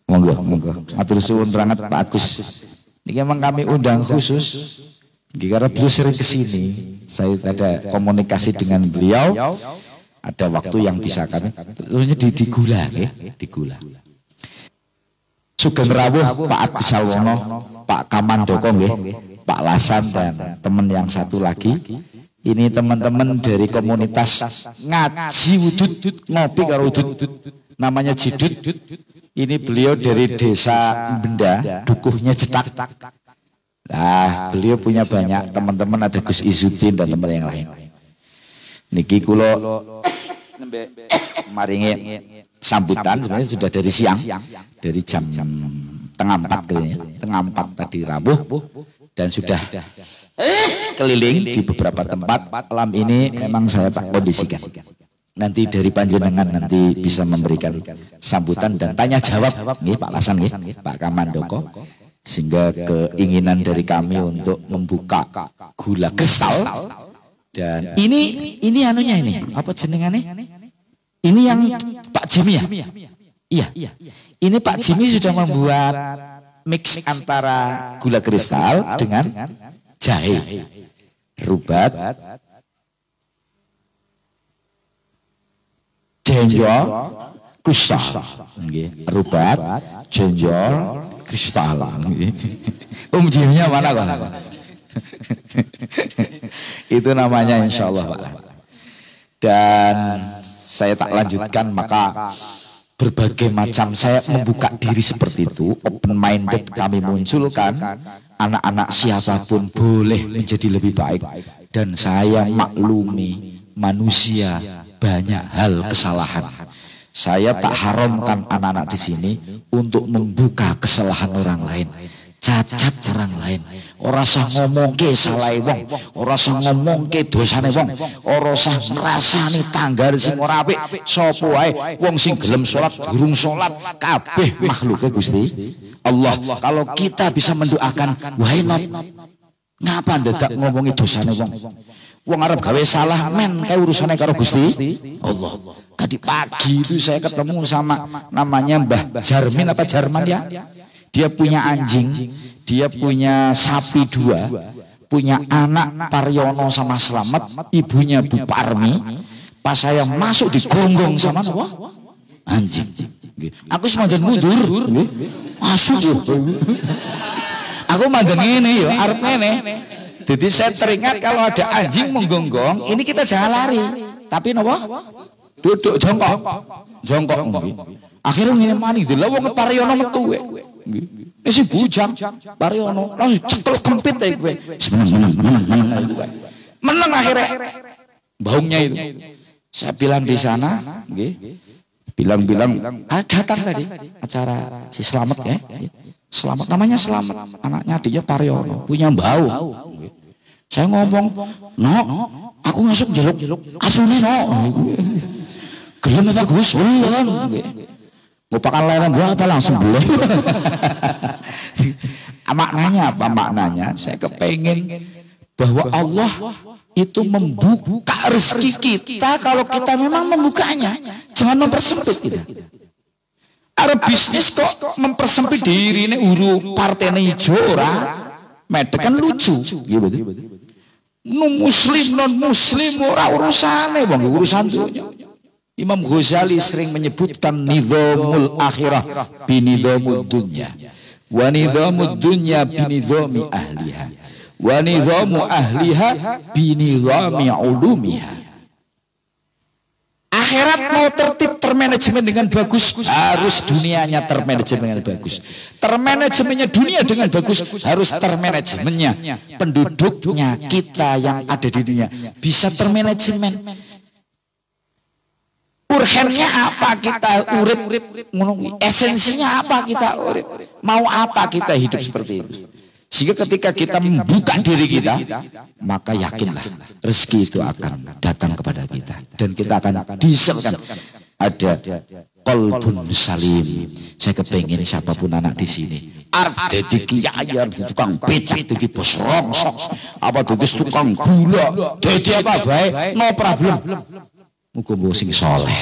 Monggo. Matur suwun banget Pak Agus. Niki memang kami undang khusus. Karena beliau sering kesini, saya ada komunikasi dengan beliau, ada waktu yang bisa kami, terusnya di Gula, ya, di Gula. Sugeng rawuh Pak Agus Salwono, Pak Kamandoko, Pak Lasan dan teman yang satu lagi. Ini teman-teman dari komunitas ngaji udut, ngopi karo udut, namanya Jidut. Ini beliau dari desa Benda, dukuhnya Cetak. Nah, beliau punya banyak teman-teman, ada Gus Izuddin dan teman yang lain. Niki kulo maringi sambutan sebenarnya sudah dari siang, dari jam tengah 4 kayaknya, tengah 4 tadi Rabu, dan sudah keliling di beberapa tempat. Malam ini memang saya tak kondisikan. Nanti dari panjenengan nanti bisa memberikan sambutan dan tanya jawab, nih Pak Lasan, nih Pak Kamandoko. Sehingga keinginan dari kami untuk membuka gula kristal dan ini anunya ini apa jenengannya? Ini yang Pak Jimmy ya? Iya. Ini Pak Jimmy sudah membuat mix antara gula kristal dengan jahe, rubat, jenjol, kristal, rubat, jenjol, kristal. Jimnya mana Pak? Itu namanya insya Allah Pak. Dan saya tak lanjutkan, maka berbagai macam saya membuka diri seperti itu, open minded kami munculkan. Anak-anak siapapun boleh menjadi lebih baik, dan saya maklumi manusia banyak hal kesalahan. Saya tak haramkan anak-anak di sini untuk membuka kesalahan orang lain, cacat orang lain. Ora usah ngomong ke salah wong, ora usah ngomong ke dosane wong, ora usah ngrasani tanggal sing ora apik. Sapa wae wong sing gelem salat, durung salat, kabeh makhluke Gusti Allah. Kalau kita bisa mendoakan, why not? Ngapa ndak ngomongi dosane wong? Wong arep gawe salah men kae urusane karo Gusti Allah. Tadi pagi itu saya ketemu sama namanya Mbah Jarmin apa Jarman ya. Dia punya anjing, dia punya sapi 2, punya anak Paryono sama Slamet, ibunya Bu Parmi. Pas saya masuk digonggong sama anjing. Aku semangat mundur, masuk. Aku mandan ngene ya, arep ngene. Jadi saya teringat kalau ada anjing menggonggong, ini kita jangan lari, tapi napa? Duduk jongkok. Akhirnya ngene maning lha wong Paryono metu kowe. Nggih. Si bujang Paryono langsung cekel kempit ae kowe. Menang akhirnya. Baungnya itu. Saya bilang di sana, nggih. Bilang datang tadi acara si Slamet ya. Slamet namanya Slamet, anaknya adiknya Paryono, punya bau. Saya ngomong, "No, aku ngasuk jeluk asune no." Gelem apa Gus? Ulun. Ngupakan lereng gua apa langsung boleh. Maknanya apa? Maknanya saya kepengen bahwa Allah itu membuka rezeki kita kalau kita memang membukanya. Jangan mempersempit kita. Arep bisnis kok mempersempit diri ini uru partene ijo ora. Medek kan lucu. Gitu. Muslim non muslim ora urusane wong urusan dunya. Imam Ghazali sering menyebutkan nizamul akhirah binizamud dunya wa nizamud dunya binizami ahliha wa nizamu ahliha binizami ulumiha. Akhirat mau tertib termanajemen dengan bagus, harus dunianya termanajemen dengan bagus. Termanajemennya dunia dengan bagus, harus termanajemennya penduduknya kita yang ada di dunia bisa termanajemen. Urgennya apa kita urip, esensinya apa kita urip, mau apa kita hidup seperti itu. Sehingga ketika kita membuka diri kita, maka yakinlah rezeki itu akan datang kepada kita dan kita akan diselkan. Ada qalbun salim. Saya kepengen siapapun anak di sini arep dadi kiai, tukang becak, dadi bos rongsok, apa dadi tukang gula, dadi apa bae, no problem. Muga-muga sing soleh,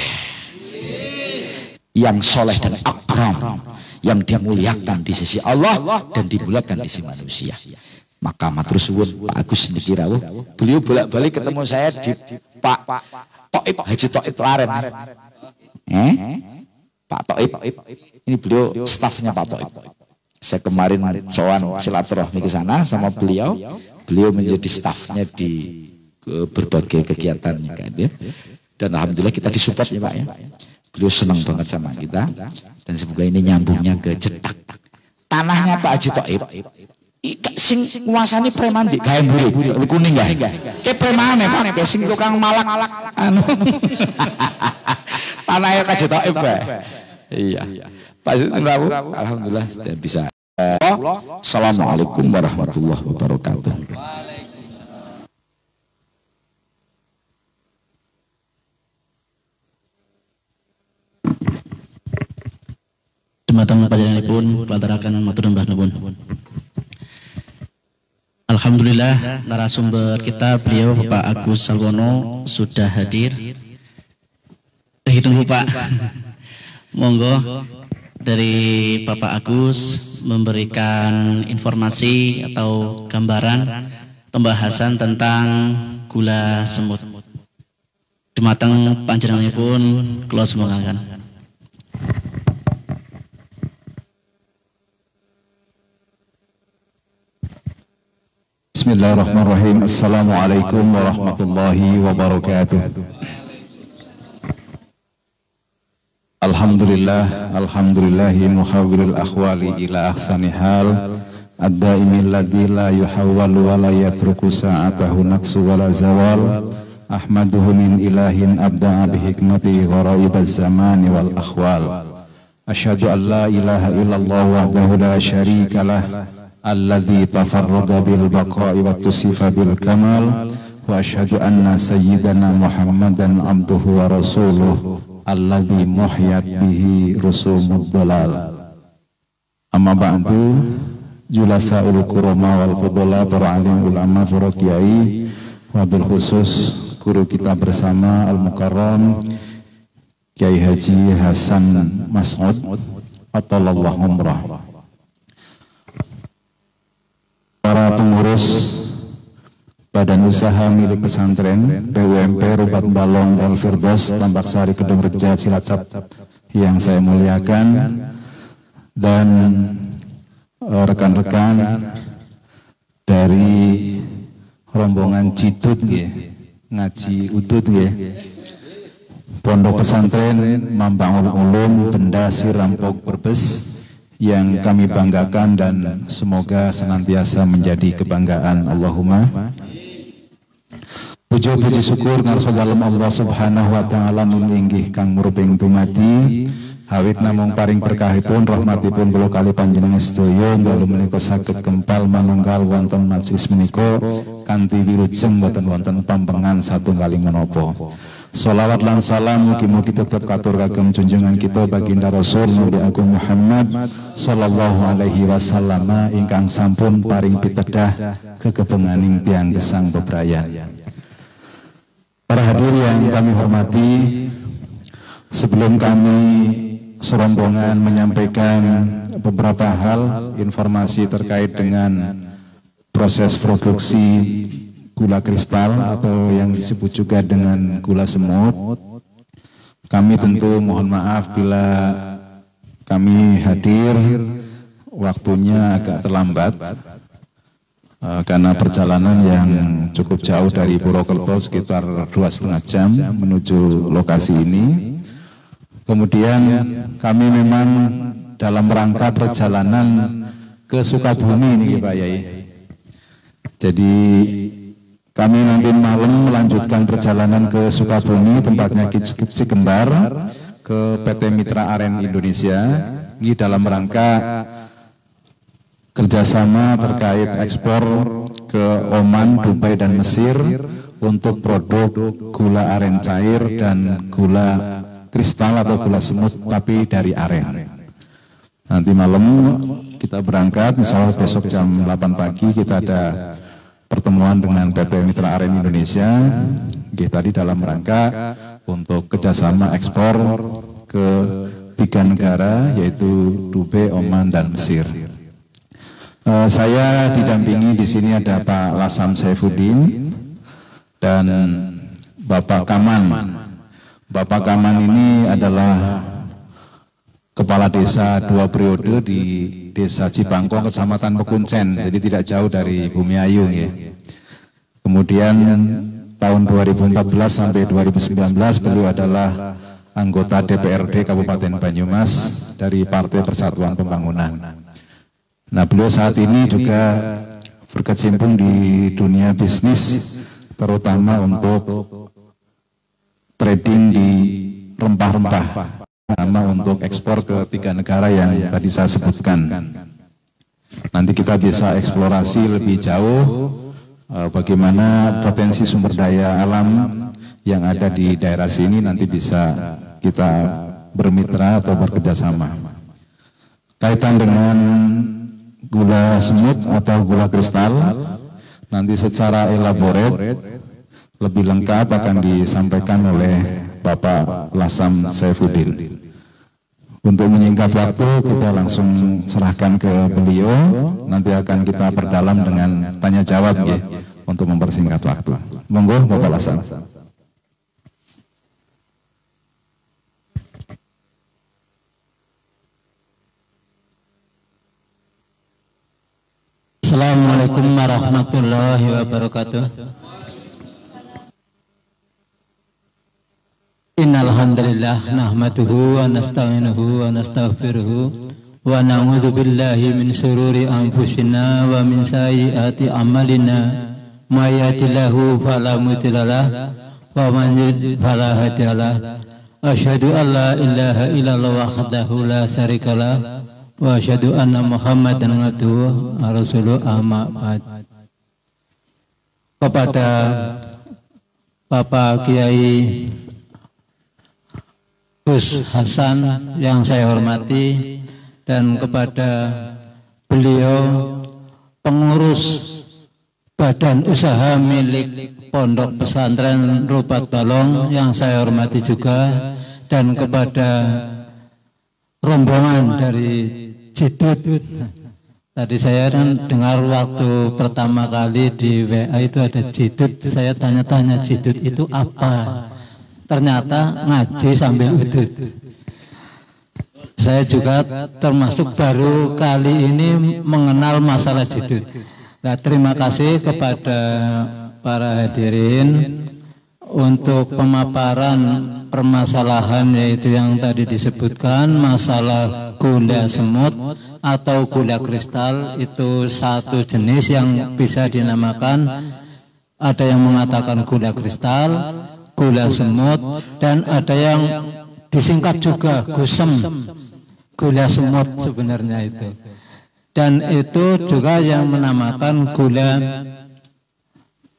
yang soleh dan akram, yang dimuliakan di sisi Allah dan dimuliakan di sisi manusia. Maka matur suwun Pak Agus niki rawuh, beliau bolak-balik ketemu saya di Pak Toib, Haji Toib Laren. Pak Toib, ini beliau stafnya Pak Toib. Saya kemarin sowan silaturahmi ke sana sama beliau. Beliau menjadi stafnya di berbagai kegiatannya kan ya. Dan alhamdulillah kita disupport ya Pak ya. Beliau senang banget sama kita dan semoga ini nyambungnya ke Jeddah. Tanahnya Pak Haji Toib. Sing nguasani preman di gawe mburi kuning ya. Ke premane Pak, sing tukang malak anu. Tanahnya Haji Toib Pak. Iya. Pak Rabu, alhamdulillah sudah bisa. Assalamualaikum warahmatullahi wabarakatuh.
Dumateng panjenenganipun pelantaraken matur nyembah nuwun. Alhamdulillah narasumber kita beliau Bapak Agus Salwono sudah hadir. Ditunggu Pak. Monggo dari Bapak Agus memberikan informasi atau gambaran pembahasan tentang gula semut. Dumateng panjenenganipun kula semogaken.
Bismillahirrahmanirrahim. Assalamualaikum warahmatullahi wabarakatuh. Alhamdulillahi muhawwilil akhwali ila ahsani hal ad-daimil ladzi la yuhawwalu wa la yatruku sa'atahu naqsu wa la zawal. Ahmaduhu min ilahin abda'a bi hikmati gharaibaz zamani wal akhwal. Asyhadu an la ilaha illallah wahdahu la syarika lah alladzi tafarrada bil baqa'i wa tusifa bil kamal wa asyhadu anna sayyidana Muhammadan abduhu wa rasuluh alladzi muhyat bihi rusumud dalal. Amma ba'du, julasaul kurama wal fudala, para alim ulama, para kiai, wabil khusus guru kita bersama Al-Mukarram Kiai Haji Hasan Mas'ud atallahu umrah, para pengurus Badan Usaha milik pesantren BUMP Rubat Balong El Firdaus Tambak Sari Kedung Reja Cilacap yang saya muliakan, dan rekan-rekan dari rombongan Cidut ngaji udut Pondok Pesantren Mambangun Ulum Benda Sirampok Brebes yang kami banggakan dan semoga senantiasa menjadi kebanggaan. Allahumma puji syukur ngarsa dalem Allah Subhanahu wa taala nun inggih kang muruping dumadi awit namung paring berkahipun rahmatipun kula kali panjenengan sedaya dalu menika saged kempal manunggal wonten majlis menika kanthi wilujeng boten wonten pampengan satunggaling menapa. Sholawat lan salam mugi-mugi tetep katur kagem junjungan kita baginda Rasul Nabi Agung Muhammad sallallahu alaihi wasallam ingkang sampun paring pitedah kekebenganing tiang gesang bebrayan. Para hadir yang kami hormati, sebelum kami serombongan menyampaikan beberapa hal informasi terkait dengan proses produksi gula kristal atau yang disebut juga dengan gula semut, kami tentu mohon maaf bila kami hadir waktunya agak terlambat karena perjalanan yang cukup jauh dari Purwokerto sekitar 2,5 jam menuju lokasi ini. Kemudian kami memang dalam rangka perjalanan ke Sukabumi ini Pak Yai. Jadi Kami nanti malam melanjutkan perjalanan ke Sukabumi, tempatnya Cikembar, ke PT Mitra Aren Indonesia. Ini dalam rangka kerjasama terkait ekspor ke Oman, Dubai, dan Mesir untuk produk gula aren cair dan gula kristal atau gula semut tapi dari aren. Nanti malam kita berangkat, insya Allah besok jam 8 pagi kita ada pertemuan dengan PT Mitra Aren Indonesia. Tadi dalam rangka untuk kerjasama ekspor ke 3 negara yaitu Dubai, Oman, dan Mesir. Saya didampingi di sini ada Pak Lasam Saifuddin dan Bapak Kaman. Bapak Kaman ini adalah kepala desa 2 periode di Desa Cibangkong, Kecamatan Pekuncen, jadi tidak jauh dari Bumiayu ya. Kemudian tahun 2014 sampai 2019 beliau adalah anggota DPRD Kabupaten Banyumas dari Partai Persatuan Pembangunan. Nah, beliau saat ini juga berkecimpung di dunia bisnis, terutama untuk trading di rempah-rempah, sama untuk ekspor ke 3 negara yang tadi saya sebutkan. Nanti kita bisa eksplorasi lebih jauh bagaimana potensi sumber daya alam yang ada di daerah sini, nanti bisa kita bermitra atau bekerjasama. Kaitan dengan gula semut atau gula kristal, nanti secara elaborate lebih lengkap akan disampaikan oleh Bapak Lasam Saifuddin. Untuk menyingkat waktu, kita langsung serahkan ke beliau. Nanti akan kita perdalam dengan tanya jawab ya, untuk mempersingkat waktu. Monggo Bapak Lasam.
Assalamualaikum warahmatullahi wabarakatuh. Innal hamdalillah nahmaduhu wa nasta'inuhu wa nastaghfiruhu wa na'udzu billahi min shururi anfusina wa min sayyiati a'malina may yahdihillahu fala mudilla lahu wa man yudlil fala hadiya lahu. Asyhadu an la ilaha illallah wahdahu la syarika lahu wa asyhadu anna Muhammadan abduhu wa rasuluhu amma ba'd. Kepada Bapak Kiai Gus Hasan yang saya hormati, dan kepada beliau pengurus badan usaha milik Pondok Pesantren Rubat Balong yang saya hormati juga, dan kepada rombongan dari Jidut. Tadi saya dengar waktu pertama kali di WA itu ada Jidut, saya tanya-tanya Jidut itu apa? Ternyata ngaji sambil udut. Saya juga termasuk baru kali ini mengenal masalah jidut. Nah, terima kasih kepada para hadirin untuk pemaparan permasalahan, yaitu yang tadi disebutkan masalah gula semut atau gula kristal. Itu satu jenis yang bisa dinamakan, ada yang mengatakan gula kristal, gula semut, dan ada yang disingkat juga gusem, gula semut sebenarnya itu. Dan itu juga yang menamakan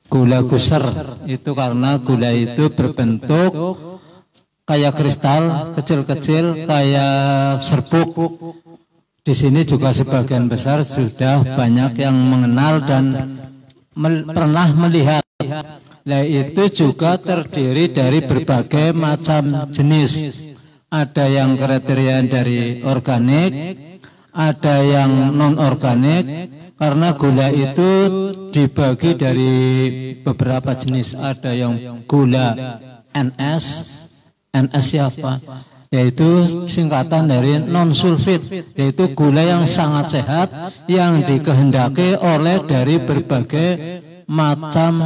gula guser, itu karena gula itu berbentuk kayak kristal, kecil-kecil kayak serbuk. Di sini juga sebagian besar sudah banyak yang mengenal dan pernah melihat. Nah, itu juga terdiri dari berbagai macam jenis. Ada yang kriteria dari organik, ada yang non organik, karena gula itu dibagi dari beberapa jenis. Ada yang gula NS, NS siapa? Yaitu singkatan dari non sulfit, yaitu gula yang sangat sehat yang dikehendaki oleh dari berbagai macam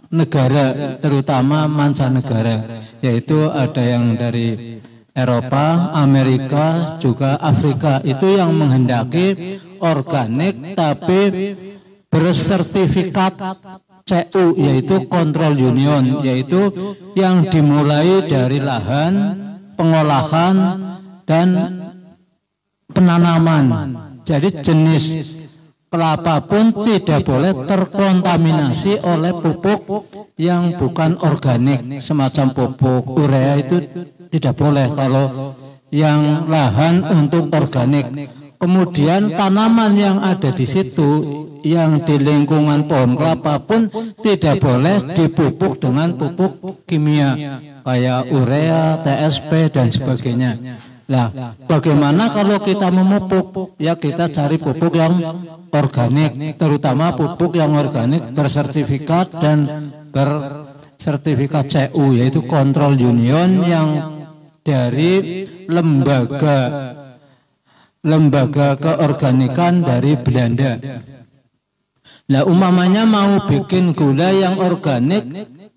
negara, terutama mancanegara, yaitu ada yang dari Eropa, Amerika, juga Afrika. Itu yang menghendaki organik tapi bersertifikat CU, yaitu control union, yaitu yang dimulai dari lahan, pengolahan, dan penanaman. Jadi jenis kelapa pun tidak boleh terkontaminasi oleh pupuk yang bukan organik, semacam pupuk urea itu tidak boleh kalau yang lahan untuk organik. Kemudian tanaman yang ada di situ, yang di lingkungan pohon kelapa pun tidak boleh dipupuk dengan pupuk kimia kayak urea, TSP dan sebagainya. Nah, bagaimana kalau kita memupuk? Ya kita cari pupuk yang organik, terutama pupuk yang organik bersertifikat dan bersertifikat CU, yaitu Control Union yang dari lembaga keorganikan dari Belanda. Nah, umpamanya mau bikin gula yang organik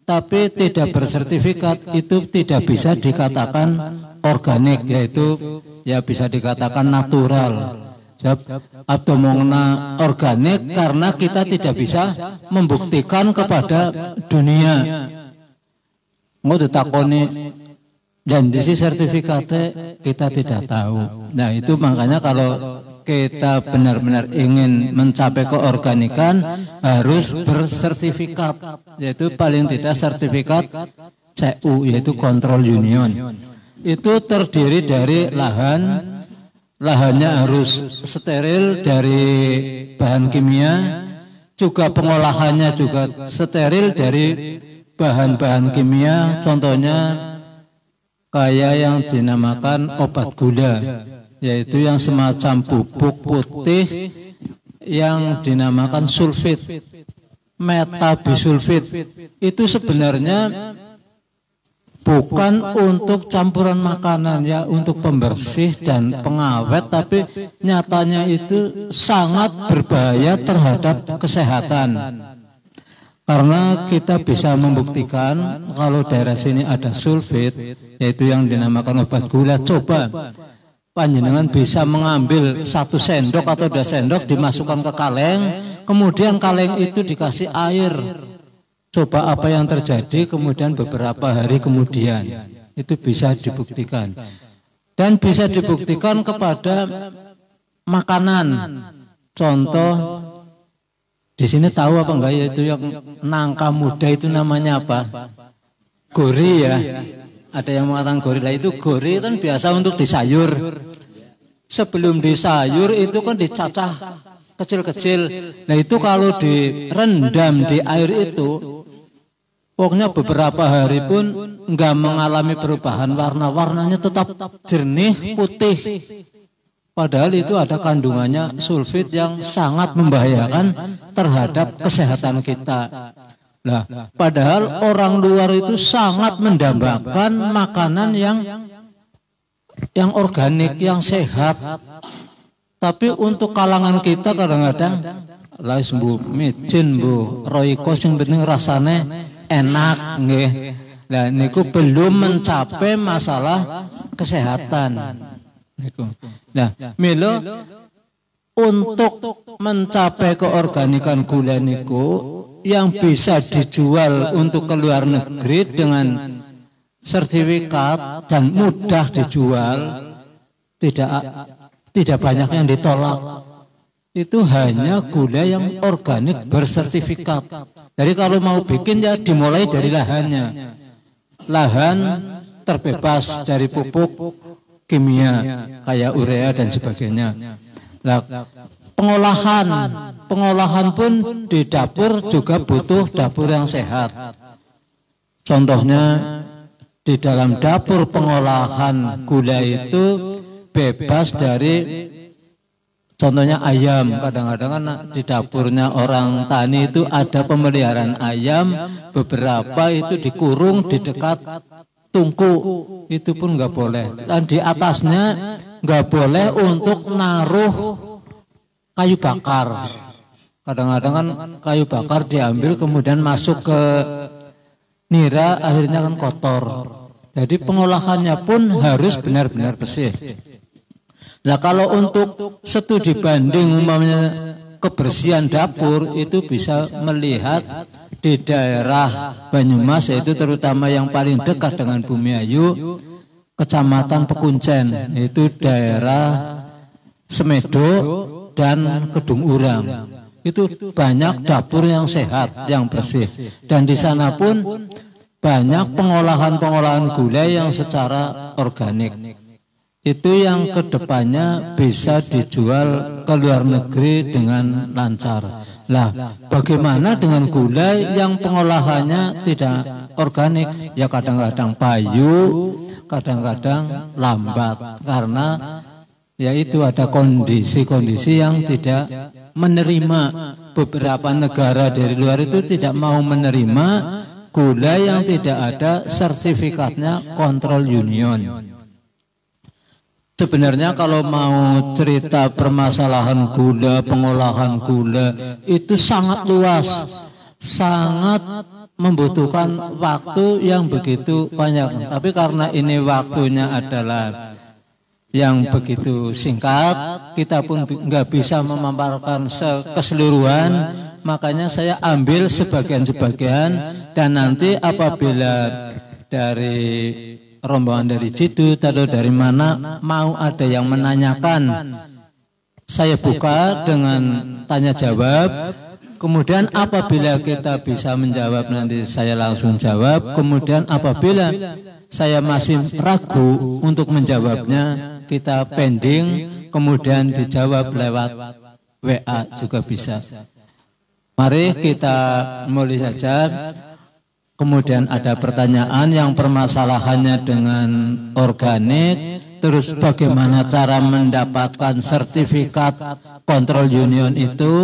tapi tidak bersertifikat, itu tidak bisa dikatakan organik, yaitu ya bisa dikatakan natural atau mengena organik, karena kita tidak bisa membuktikan kepada dunia. Mau ditakoni dan di sertifikatnya kita tidak tahu. Nah, itu makanya kalau kita benar-benar ingin mencapai keorganikan harus bersertifikat, yaitu paling tidak sertifikat CU, yaitu Control Union. Itu terdiri dari lahannya harus steril dari bahan kimia, juga pengolahannya juga steril dari bahan-bahan kimia, contohnya kayak yang dinamakan obat gula, yaitu yang semacam bubuk putih yang dinamakan sulfit, metabisulfit. Itu sebenarnya bukan untuk campuran makanan, ya untuk pembersih dan pengawet, tapi nyatanya itu sangat berbahaya terhadap kesehatan. Karena kita bisa membuktikan kalau daerah sini ada sulfit, yaitu yang dinamakan obat gula. Coba panjenengan bisa mengambil 1 sendok atau 2 sendok dimasukkan ke kaleng, kemudian kaleng itu dikasih air. Coba apa yang terjadi kemudian beberapa hari kemudian. Itu bisa dibuktikan. Dan bisa dibuktikan kepada makanan. Contoh, di sini tahu apa enggak, yaitu yang nangka muda itu namanya apa? Gori, ya. Ada yang mengatakan gori. Lah itu gori kan biasa untuk disayur. Sebelum disayur itu kan dicacah kecil-kecil. Nah itu kalau direndam di air itu, pokoknya beberapa hari pun enggak mengalami perubahan warna. Warnanya tetap jernih putih. Padahal itu ada kandungannya sulfit yang sangat membahayakan terhadap kesehatan kita. Nah, padahal orang luar itu sangat mendambakan makanan yang organik, yang sehat. Tapi untuk kalangan kita kadang-kadang lah sembuh micin bu, roiko sing penting rasane enak nggih. Nah, niku belum mencapai masalah kesehatan. Nah, milo untuk mencapai keorganikan gula niku yang bisa dijual untuk ke luar negeri dengan sertifikat dan mudah dijual, tidak banyak yang ditolak. Itu hanya gula yang organik bersertifikat. Jadi kalau mau bikin ya dimulai dari lahannya. Lahan terbebas dari pupuk kimia kayak urea dan sebagainya. Nah, pengolahan pun di dapur juga butuh dapur yang sehat. Contohnya di dalam dapur pengolahan gula itu bebas dari contohnya ayam. Kadang-kadang kan di dapurnya orang tani itu ada pemeliharaan ayam, beberapa itu dikurung di dekat tungku, itu pun nggak boleh. Dan di atasnya nggak boleh untuk naruh kayu bakar. Kadang-kadang kan kayu bakar diambil kemudian masuk ke nira, akhirnya kan kotor. Jadi pengolahannya pun harus benar-benar bersih. Nah kalau untuk studi banding umpamanya kebersihan dapur itu bisa melihat di daerah Banyumas, yaitu terutama yang paling dekat dengan Bumiayu, Kecamatan Pekuncen, yaitu daerah Semedo dan Kedung Urang. Itu banyak dapur yang sehat, yang bersih. Dan di sana pun banyak pengolahan-pengolahan gulai yang secara organik. Itu yang kedepannya bisa dijual ke luar negeri dengan lancar. Lah, bagaimana dengan gulai yang pengolahannya tidak organik? Ya kadang-kadang payu, kadang-kadang lambat, karena yaitu ada kondisi-kondisi yang tidak menerima. Beberapa negara dari luar itu tidak mau menerima gulai yang tidak ada sertifikatnya kontrol union. Sebenarnya kalau mau cerita permasalahan gula, pengolahan gula itu sangat luas, sangat membutuhkan waktu yang begitu banyak. Tapi karena ini waktunya adalah yang begitu singkat, kita pun nggak bisa memaparkan keseluruhan, makanya saya ambil sebagian-sebagian, dan nanti apabila dari rombongan dari Jidut atau dari mana mau ada yang menanyakan, saya buka dengan tanya jawab. Kemudian apabila kita bisa menjawab, nanti saya langsung jawab. Kemudian apabila saya masih ragu untuk menjawabnya, kita pending, kemudian dijawab lewat WA juga bisa. Mari kita mulai saja. Kemudian ada pertanyaan yang permasalahannya dengan organik, terus bagaimana cara mendapatkan sertifikat kontrol union itu,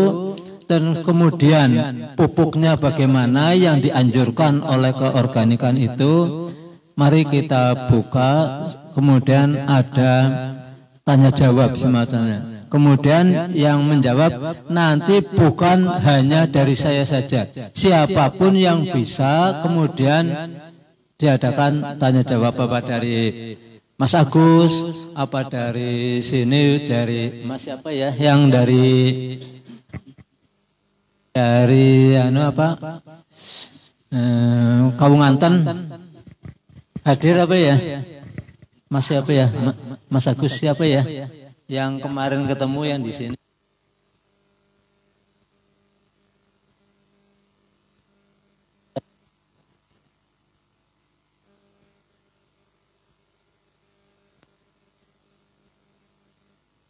dan kemudian pupuknya bagaimana yang dianjurkan oleh keorganikan itu. Mari kita buka, kemudian ada tanya jawab semacamnya. Kemudian yang menjawab nanti bukan hanya dari saya saja, siapapun yang bisa, kemudian diadakan tanya jawab, apa dari Mas Agus, apa dari sini, dari Mas siapa ya, yang dari Kawunganten hadir apa ya, Mas siapa ya, Mas Agus siapa ya, yang kemarin ketemu yang di sini.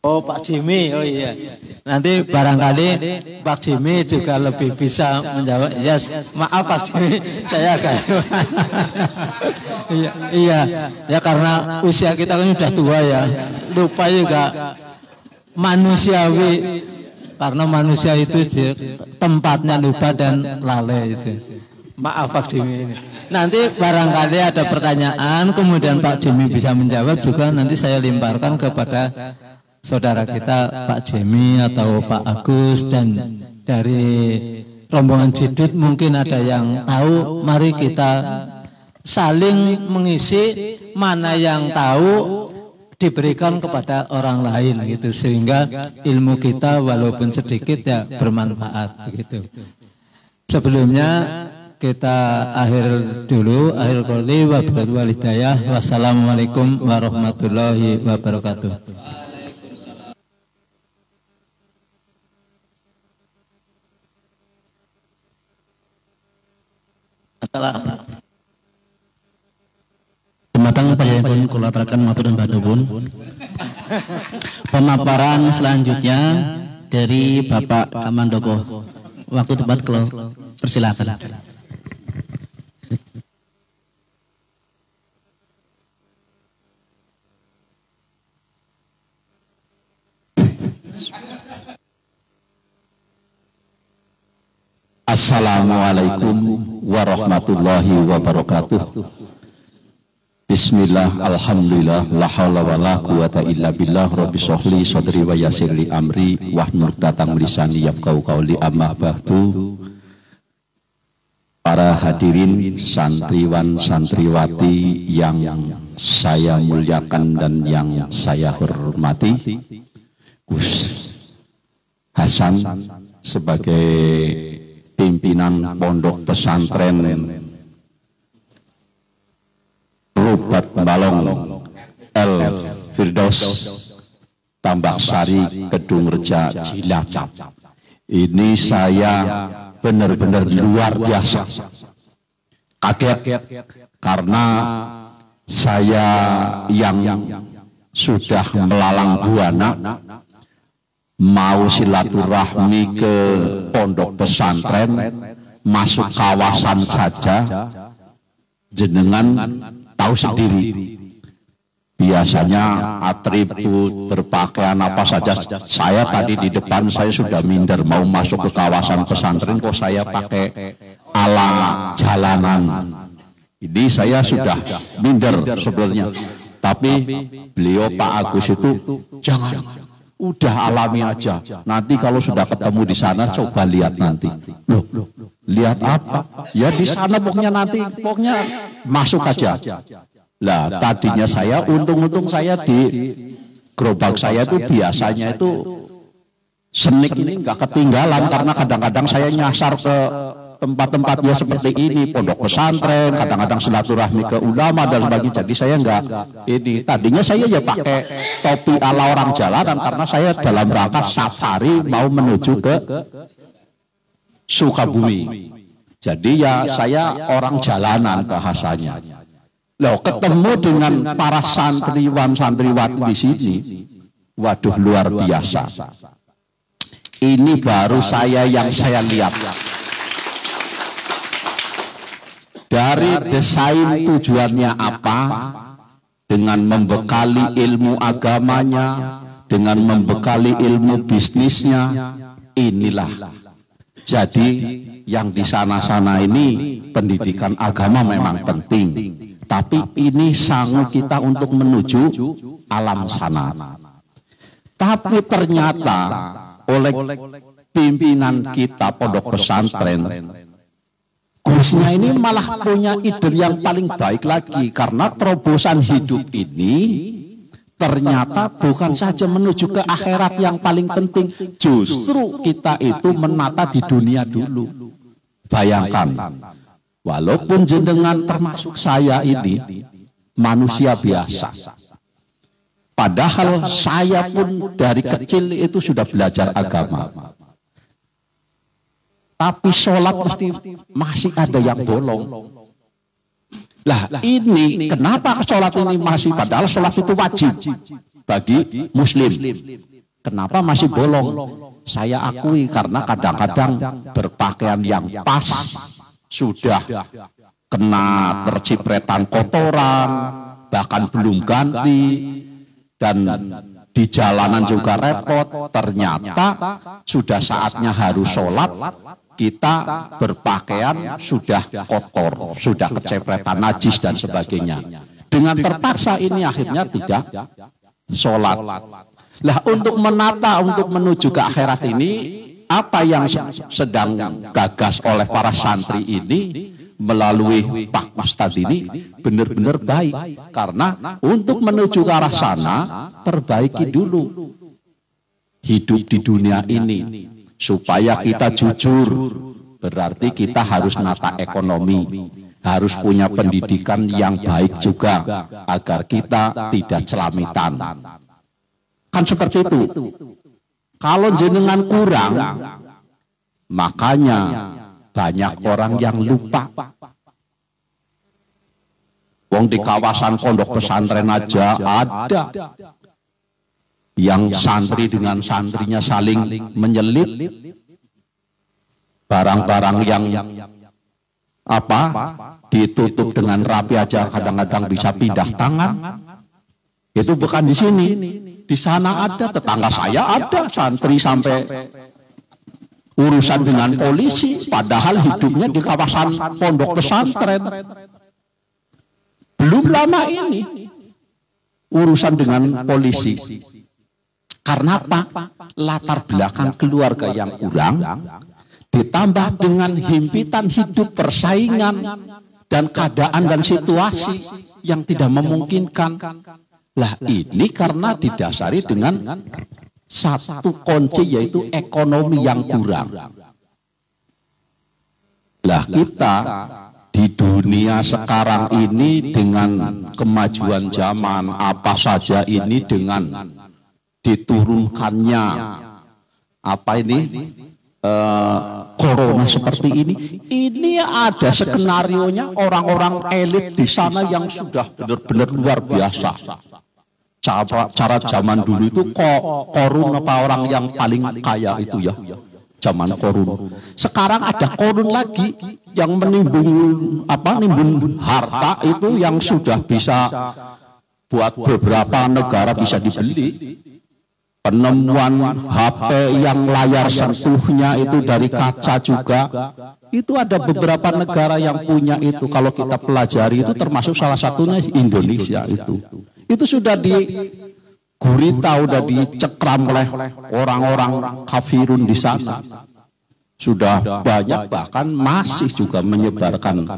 Oh, Pak Jimmy, oh iya. Nanti barangkali Pak Jimmy juga lebih bisa menjawab. Yes, maaf Pak Jimmy, saya agak. iya, ya karena usia kita kan sudah tua ya. Lupa juga manusiawi, karena manusia itu tempatnya lupa dan lalai itu. Maaf Pak Jimmy. Nanti barangkali ada pertanyaan, kemudian Pak Jimmy bisa menjawab juga. Nanti saya lemparkan kepada saudara kita Pak Jimmy atau Pak Agus, dan dari rombongan Jidut mungkin ada yang tahu. Mari kita saling mengisi, mana yang tahu diberikan kepada orang lain gitu, sehingga ilmu kita walaupun sedikit ya bermanfaat begitu. Sebelumnya kita akhir dulu, akhir qouli wa billahi wal hidayah. Wassalamualaikum warahmatullahi wabarakatuh.
Dumateng panjenenganipun kula aturaken matur dan badhapun. Pemaparan selanjutnya dari Bapak Kamandoko. Waktu tepat kalau persilakan.
Assalamualaikum warahmatullahi wabarakatuh. Bismillah, alhamdulillah, la haula wa la quwata illa billah. Rabbi sholli sadri wa yassirli amri wahlul 'uqdatam min lisani yafqahu qawli. Amma ba'du. Para hadirin santriwan santriwati yang saya muliakan dan yang saya hormati, Gus Hasan sebagai pimpinan Pondok Pesantren Rubat Balong El Firdaus Tambak Sari Kedung Reja Cilacap. Ini saya benar-benar luar biasa kaget karena saya yang sudah melalang buana mau silaturahmi ke pondok pesantren, masuk kawasan saja, jenengan tahu sendiri. Biasanya atribut berpakaian apa saja, saya tadi di depan saya sudah minder mau masuk ke kawasan pesantren, kok saya pakai ala jalanan. Ini saya sudah minder sebenarnya. Tapi beliau Pak Agus itu jangan, udah alami aja. Nanti kalau sudah ketemu di sana coba lihat nanti. Loh, lihat apa? Ya di sana pokoknya nanti, pokoknya masuk aja. Lah tadinya saya untung-untung saya di gerobak saya itu biasanya itu senik ini nggak ketinggalan karena kadang-kadang saya nyasar ke tempat-tempatnya seperti ini, pondok pesantren, kadang-kadang silaturahmi ke ulama dan sebagainya. Jadi saya nggak ini. Tadinya saya ya pakai topi ala orang jalanan karena saya dalam rangka safari mau menuju ke Sukabumi. Jadi ya saya orang jalanan bahasanya. Loh, ketemu dengan para santriwan santriwati di sini, waduh luar biasa. Ini baru yang saya lihat. Dari desain tujuannya apa, dengan membekali ilmu agamanya, dengan membekali ilmu bisnisnya, inilah. Jadi yang di sana-sana ini pendidikan agama memang penting. Tapi ini sanggup kita untuk menuju alam sana. Tapi ternyata oleh pimpinan kita pondok pesantren, Gusnya ini malah punya ide yang paling baik lagi. Karena terobosan hidup ini ternyata bukan saja menuju ke akhirat yang paling penting. Justru kita itu menata di dunia dulu. Bayangkan. Walaupun jenengan termasuk saya ini manusia biasa. Padahal saya pun dari kecil itu sudah belajar agama. Tapi sholat masih ada yang bolong. Lah ini kenapa sholat ini masih, padahal sholat itu wajib bagi muslim. Kenapa masih bolong? Saya akui karena kadang-kadang berpakaian yang pas sudah kena tercipretan kotoran, bahkan belum ganti, dan di jalanan juga repot. Ternyata sudah saatnya harus sholat, kita berpakaian sudah kotor, sudah kecipretan najis dan sebagainya. Dengan terpaksa ini akhirnya tidak sholat. Lah untuk menata, untuk menuju ke akhirat ini, apa yang sedang gagas oleh para santri ini melalui Pak Ustadz ini benar-benar baik. Karena untuk menuju ke arah sana, perbaiki dulu hidup di dunia ini. Supaya kita jujur, berarti kita harus nata ekonomi. Harus punya pendidikan yang baik juga, agar kita tidak celamitan. Kan seperti itu. Kalau jenengan kurang, makanya banyak orang yang lupa. Wong di kawasan pondok pesantren aja ada yang santri dengan santrinya saling menyelip, barang-barang yang apa ditutup dengan rapi aja kadang-kadang bisa pindah tangan. Itu bukan di sini. Di sana ada, tetangga saya ada santri sampai urusan dengan polisi, padahal hidupnya di kawasan pondok pesantren. Belum lama ini urusan dengan polisi. Karena apa? Latar belakang keluarga yang kurang, ditambah dengan himpitan hidup persaingan dan keadaan dan situasi yang tidak memungkinkan. Lah ini karena didasari dengan satu kunci, yaitu ekonomi yang kurang. Lah kita di dunia sekarang ini dengan kemajuan zaman apa saja ini dengan diturunkannya apa ini corona seperti ini ada skenarionya orang-orang elit di sana yang sudah benar-benar luar biasa. Cara zaman dulu itu korun apa orang yang paling kaya itu ya, zaman korun. Sekarang ada korun lagi yang nimbun harta itu yang sudah bisa buat beberapa negara bisa dibeli. Penemuan HP yang layar sentuhnya itu dari kaca juga, itu ada beberapa negara yang punya itu. Kalau kita pelajari itu termasuk salah satunya Indonesia itu. Itu sudah digurita, sudah dicekram oleh orang-orang kafirun di sana. Sudah banyak bahkan masih juga menyebarkan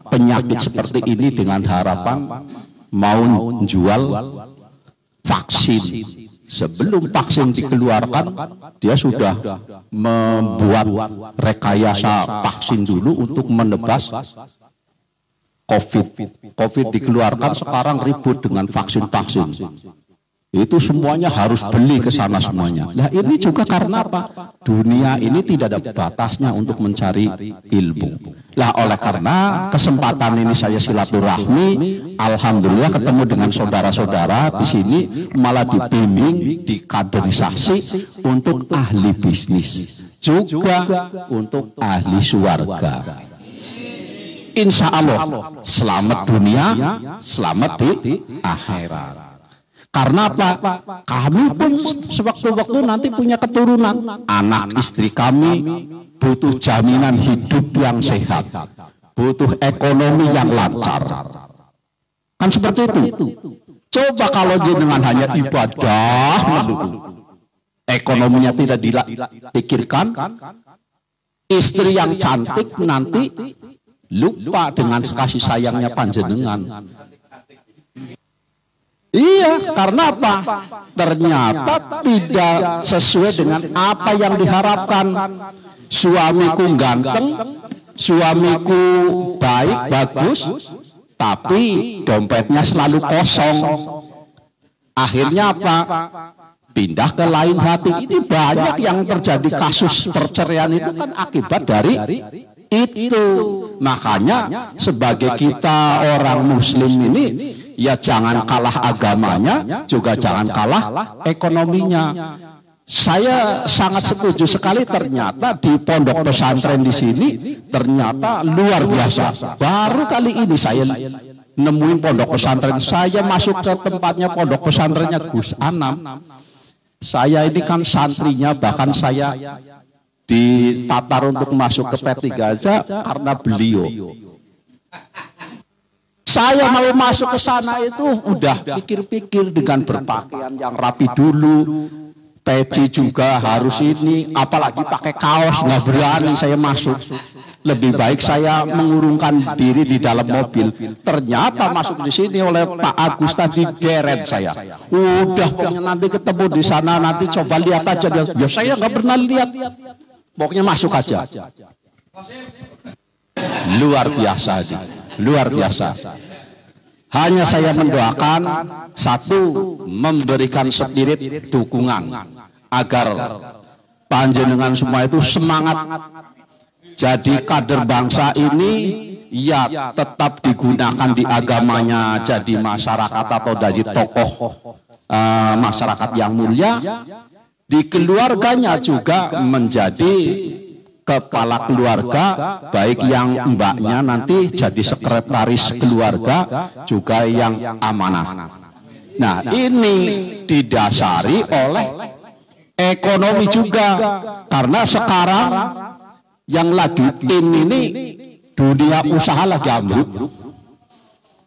penyakit seperti ini dengan harapan mau jual vaksin. Sebelum vaksin dikeluarkan, dia sudah membuat rekayasa vaksin dulu untuk menebas COVID. COVID dikeluarkan, sekarang ribut dengan vaksin-vaksin. Itu semuanya harus beli ke sana semuanya. Nah ini juga karena apa? Dunia ini tidak ada batasnya untuk mencari ilmu. Lah oleh karena kesempatan ini saya silaturahmi, alhamdulillah ketemu dengan saudara-saudara di sini, malah dibimbing, dikaderisasi untuk ahli bisnis, juga untuk ahli surga. Insya Allah selamat dunia, selamat di akhirat. Karena apa? Kami pun sewaktu-waktu nanti punya keturunan. Anak istri kami butuh jaminan hidup yang sehat, butuh ekonomi yang lancar. Kan seperti itu. Coba kalau jenengan hanya ibadah melulu, ekonominya tidak dipikirkan, istri yang cantik nanti lupa dengan kasih sayangnya panjenengan. Iya, karena apa? Ternyata tidak sesuai dengan apa yang diharapkan. Suamiku ganteng, suamiku baik, bagus, tapi dompetnya selalu kosong. Akhirnya apa? Pindah ke lain hati. Ini banyak yang terjadi kasus perceraian itu kan akibat dari itu. Makanya sebagai kita orang muslim ini, ya jangan kalah agamanya, juga jangan kalah ekonominya. Saya sangat setuju sekali, ternyata di pondok pesantren di sini ternyata luar biasa. Baru kali ini saya nemuin pondok pesantren. Saya masuk ke tempatnya pondok pesantrennya Gus Anam. Saya ini kan santrinya, bahkan saya ditatar untuk masuk ke P3 aja karena beliau. Saya mau masuk ke sana itu udah pikir-pikir dengan berpakaian yang rapi dulu, peci juga harus ini, apalagi pakai kaos, nggak berani saya masuk. Lebih baik saya mengurungkan diri di dalam mobil. Ternyata masuk di sini oleh Pak Agus tadi geret saya. Udah pokoknya nanti ketemu di sana, nanti coba lihat aja. Ya saya nggak pernah lihat. Pokoknya masuk aja. Luar biasa sih. Luar biasa. Hanya saya mendoakan, satu, memberikan spirit dukungan agar panjenengan semua itu semangat jadi kader bangsa ini, ya tetap digunakan di agamanya jadi masyarakat atau jadi tokoh masyarakat yang mulia, di keluarganya juga menjadi kepala keluarga, baik yang mbaknya nanti jadi sekretaris keluarga, juga yang amanah. Nah ini didasari oleh ekonomi juga, karena sekarang yang lagi tim ini dunia usaha lagi ambruk.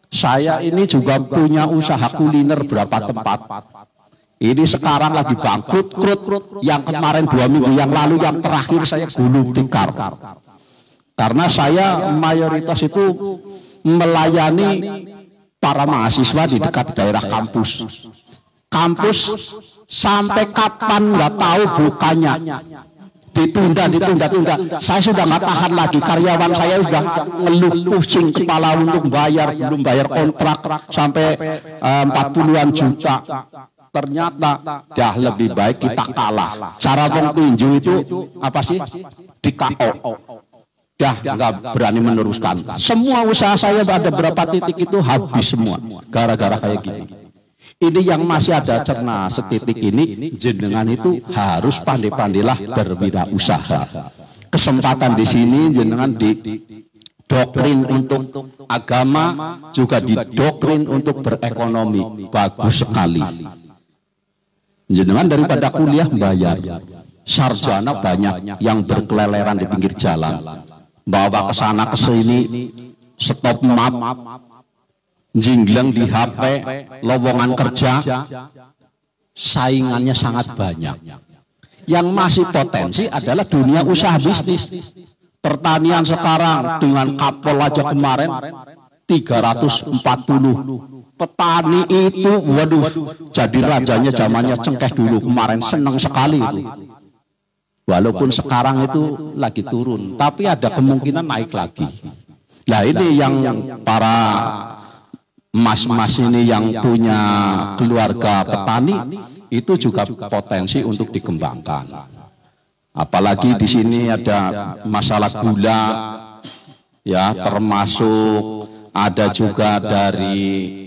Saya ini juga punya usaha kuliner berapa tempat. Ini sekarang lagi bangkrut. Yang kemarin 2 minggu yang lalu, yang terakhir saya gulung tikar. Karena saya mayoritas itu melayani para mahasiswa di dekat daerah kampus. Kampus sampai kapan nggak tahu bukanya. ditunda. Saya sudah nggak tahan lagi, karyawan saya sudah ngeluh pusing kepala untuk belum bayar kontrak sampai 40-an juta. Ternyata dah lebih baik kita kalah. Cara wong tinju itu apa sih? Di KO. Dah nggak berani meneruskan. Semua usaha saya ada berapa titik itu habis semua gara-gara kayak gini. Ini yang masih ada cerna setitik ini, jenengan itu harus pandai-pandailah berwirausaha. Kesempatan di sini jenengan didoktrin untuk agama, juga didoktrin untuk berekonomi. Bagus sekali. Jenengan daripada kuliah bayar, sarjana banyak yang berkeleleran di pinggir jalan, bawa ke sana ke sini, stop map, jingleng di HP, lowongan kerja, saingannya sangat banyak. Yang masih potensi adalah dunia usaha bisnis. Pertanian sekarang dengan Kapol aja kemarin 340. Petani itu, waduh, jadi rajanya zamannya Cengkeh dulu kemarin, senang sekali itu. Walaupun sekarang itu lagi turun, tapi ada kemungkinan naik lagi. Nah ini yang para mas-mas ini yang punya keluarga petani itu juga potensi untuk dikembangkan. Apalagi di sini ada masalah gula, ya, termasuk ada juga dari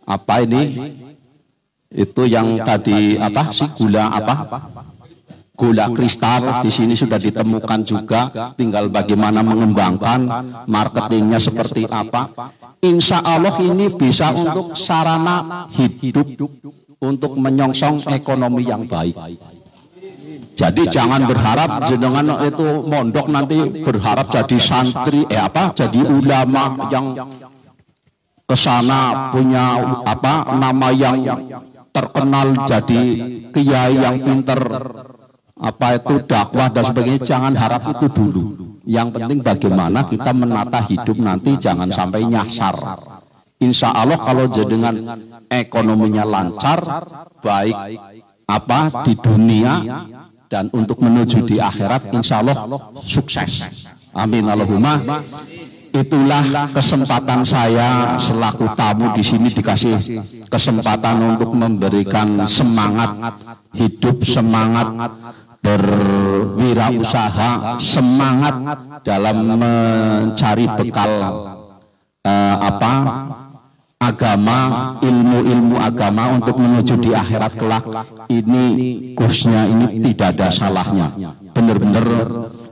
apa ini? Itu yang tadi apa sih, gula apa? Gula kristal di sini sudah ditemukan juga, tinggal bagaimana mengembangkan, marketingnya seperti apa. Insya Allah ini bisa untuk sarana hidup, untuk menyongsong ekonomi yang baik. Jadi jangan berharap jenengan itu mondok nanti berharap jadi santri, jadi ulama yang kesana punya apa nama yang terkenal, jadi kiai yang pinter, apa itu dakwah dan sebagainya. Jangan harap itu dulu. Yang penting bagaimana kita menata hidup nanti, jangan sampai nyasar. Insya Allah kalau jenengan ekonominya lancar, baik apa di dunia dan untuk menuju di akhirat, insya Allah sukses. Amin Allahumma. Itulah kesempatan saya selaku tamu di sini, dikasih kesempatan untuk memberikan semangat hidup, semangat berwirausaha, semangat dalam mencari bekal agama, ilmu-ilmu agama untuk menuju di akhirat kelak. Ini kursnya ini tidak ada salahnya. Benar-benar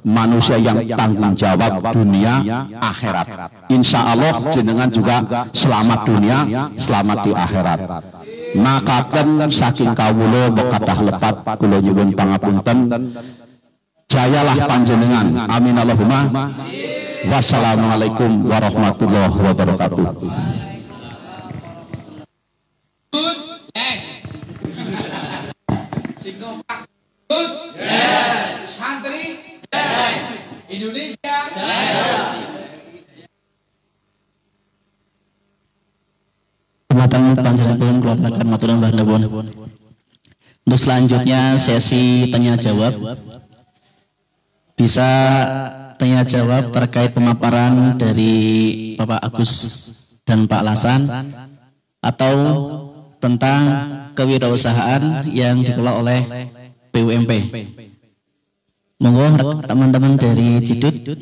manusia yang tanggung jawab dunia akhirat. Insya Allah jenengan juga selamat dunia, selamat di akhirat. Makaten saking kawula bekadah lepat kula nyuwun pangapunten. Jayalah panjenengan. Amin Allahumma. Wassalamualaikum warahmatullahi wabarakatuh.
Yes. Good. Yes. Santri. Yes. Indonesia. Yes.
Kematan panjenengan keluarkan maturan Mbah. Untuk selanjutnya sesi tanya jawab. Bisa tanya jawab terkait pemaparan dari Bapak Agus dan Pak Lasan atau tentang kewirausahaan yang dikelola oleh BUMP. Monggo teman-teman dari Cidut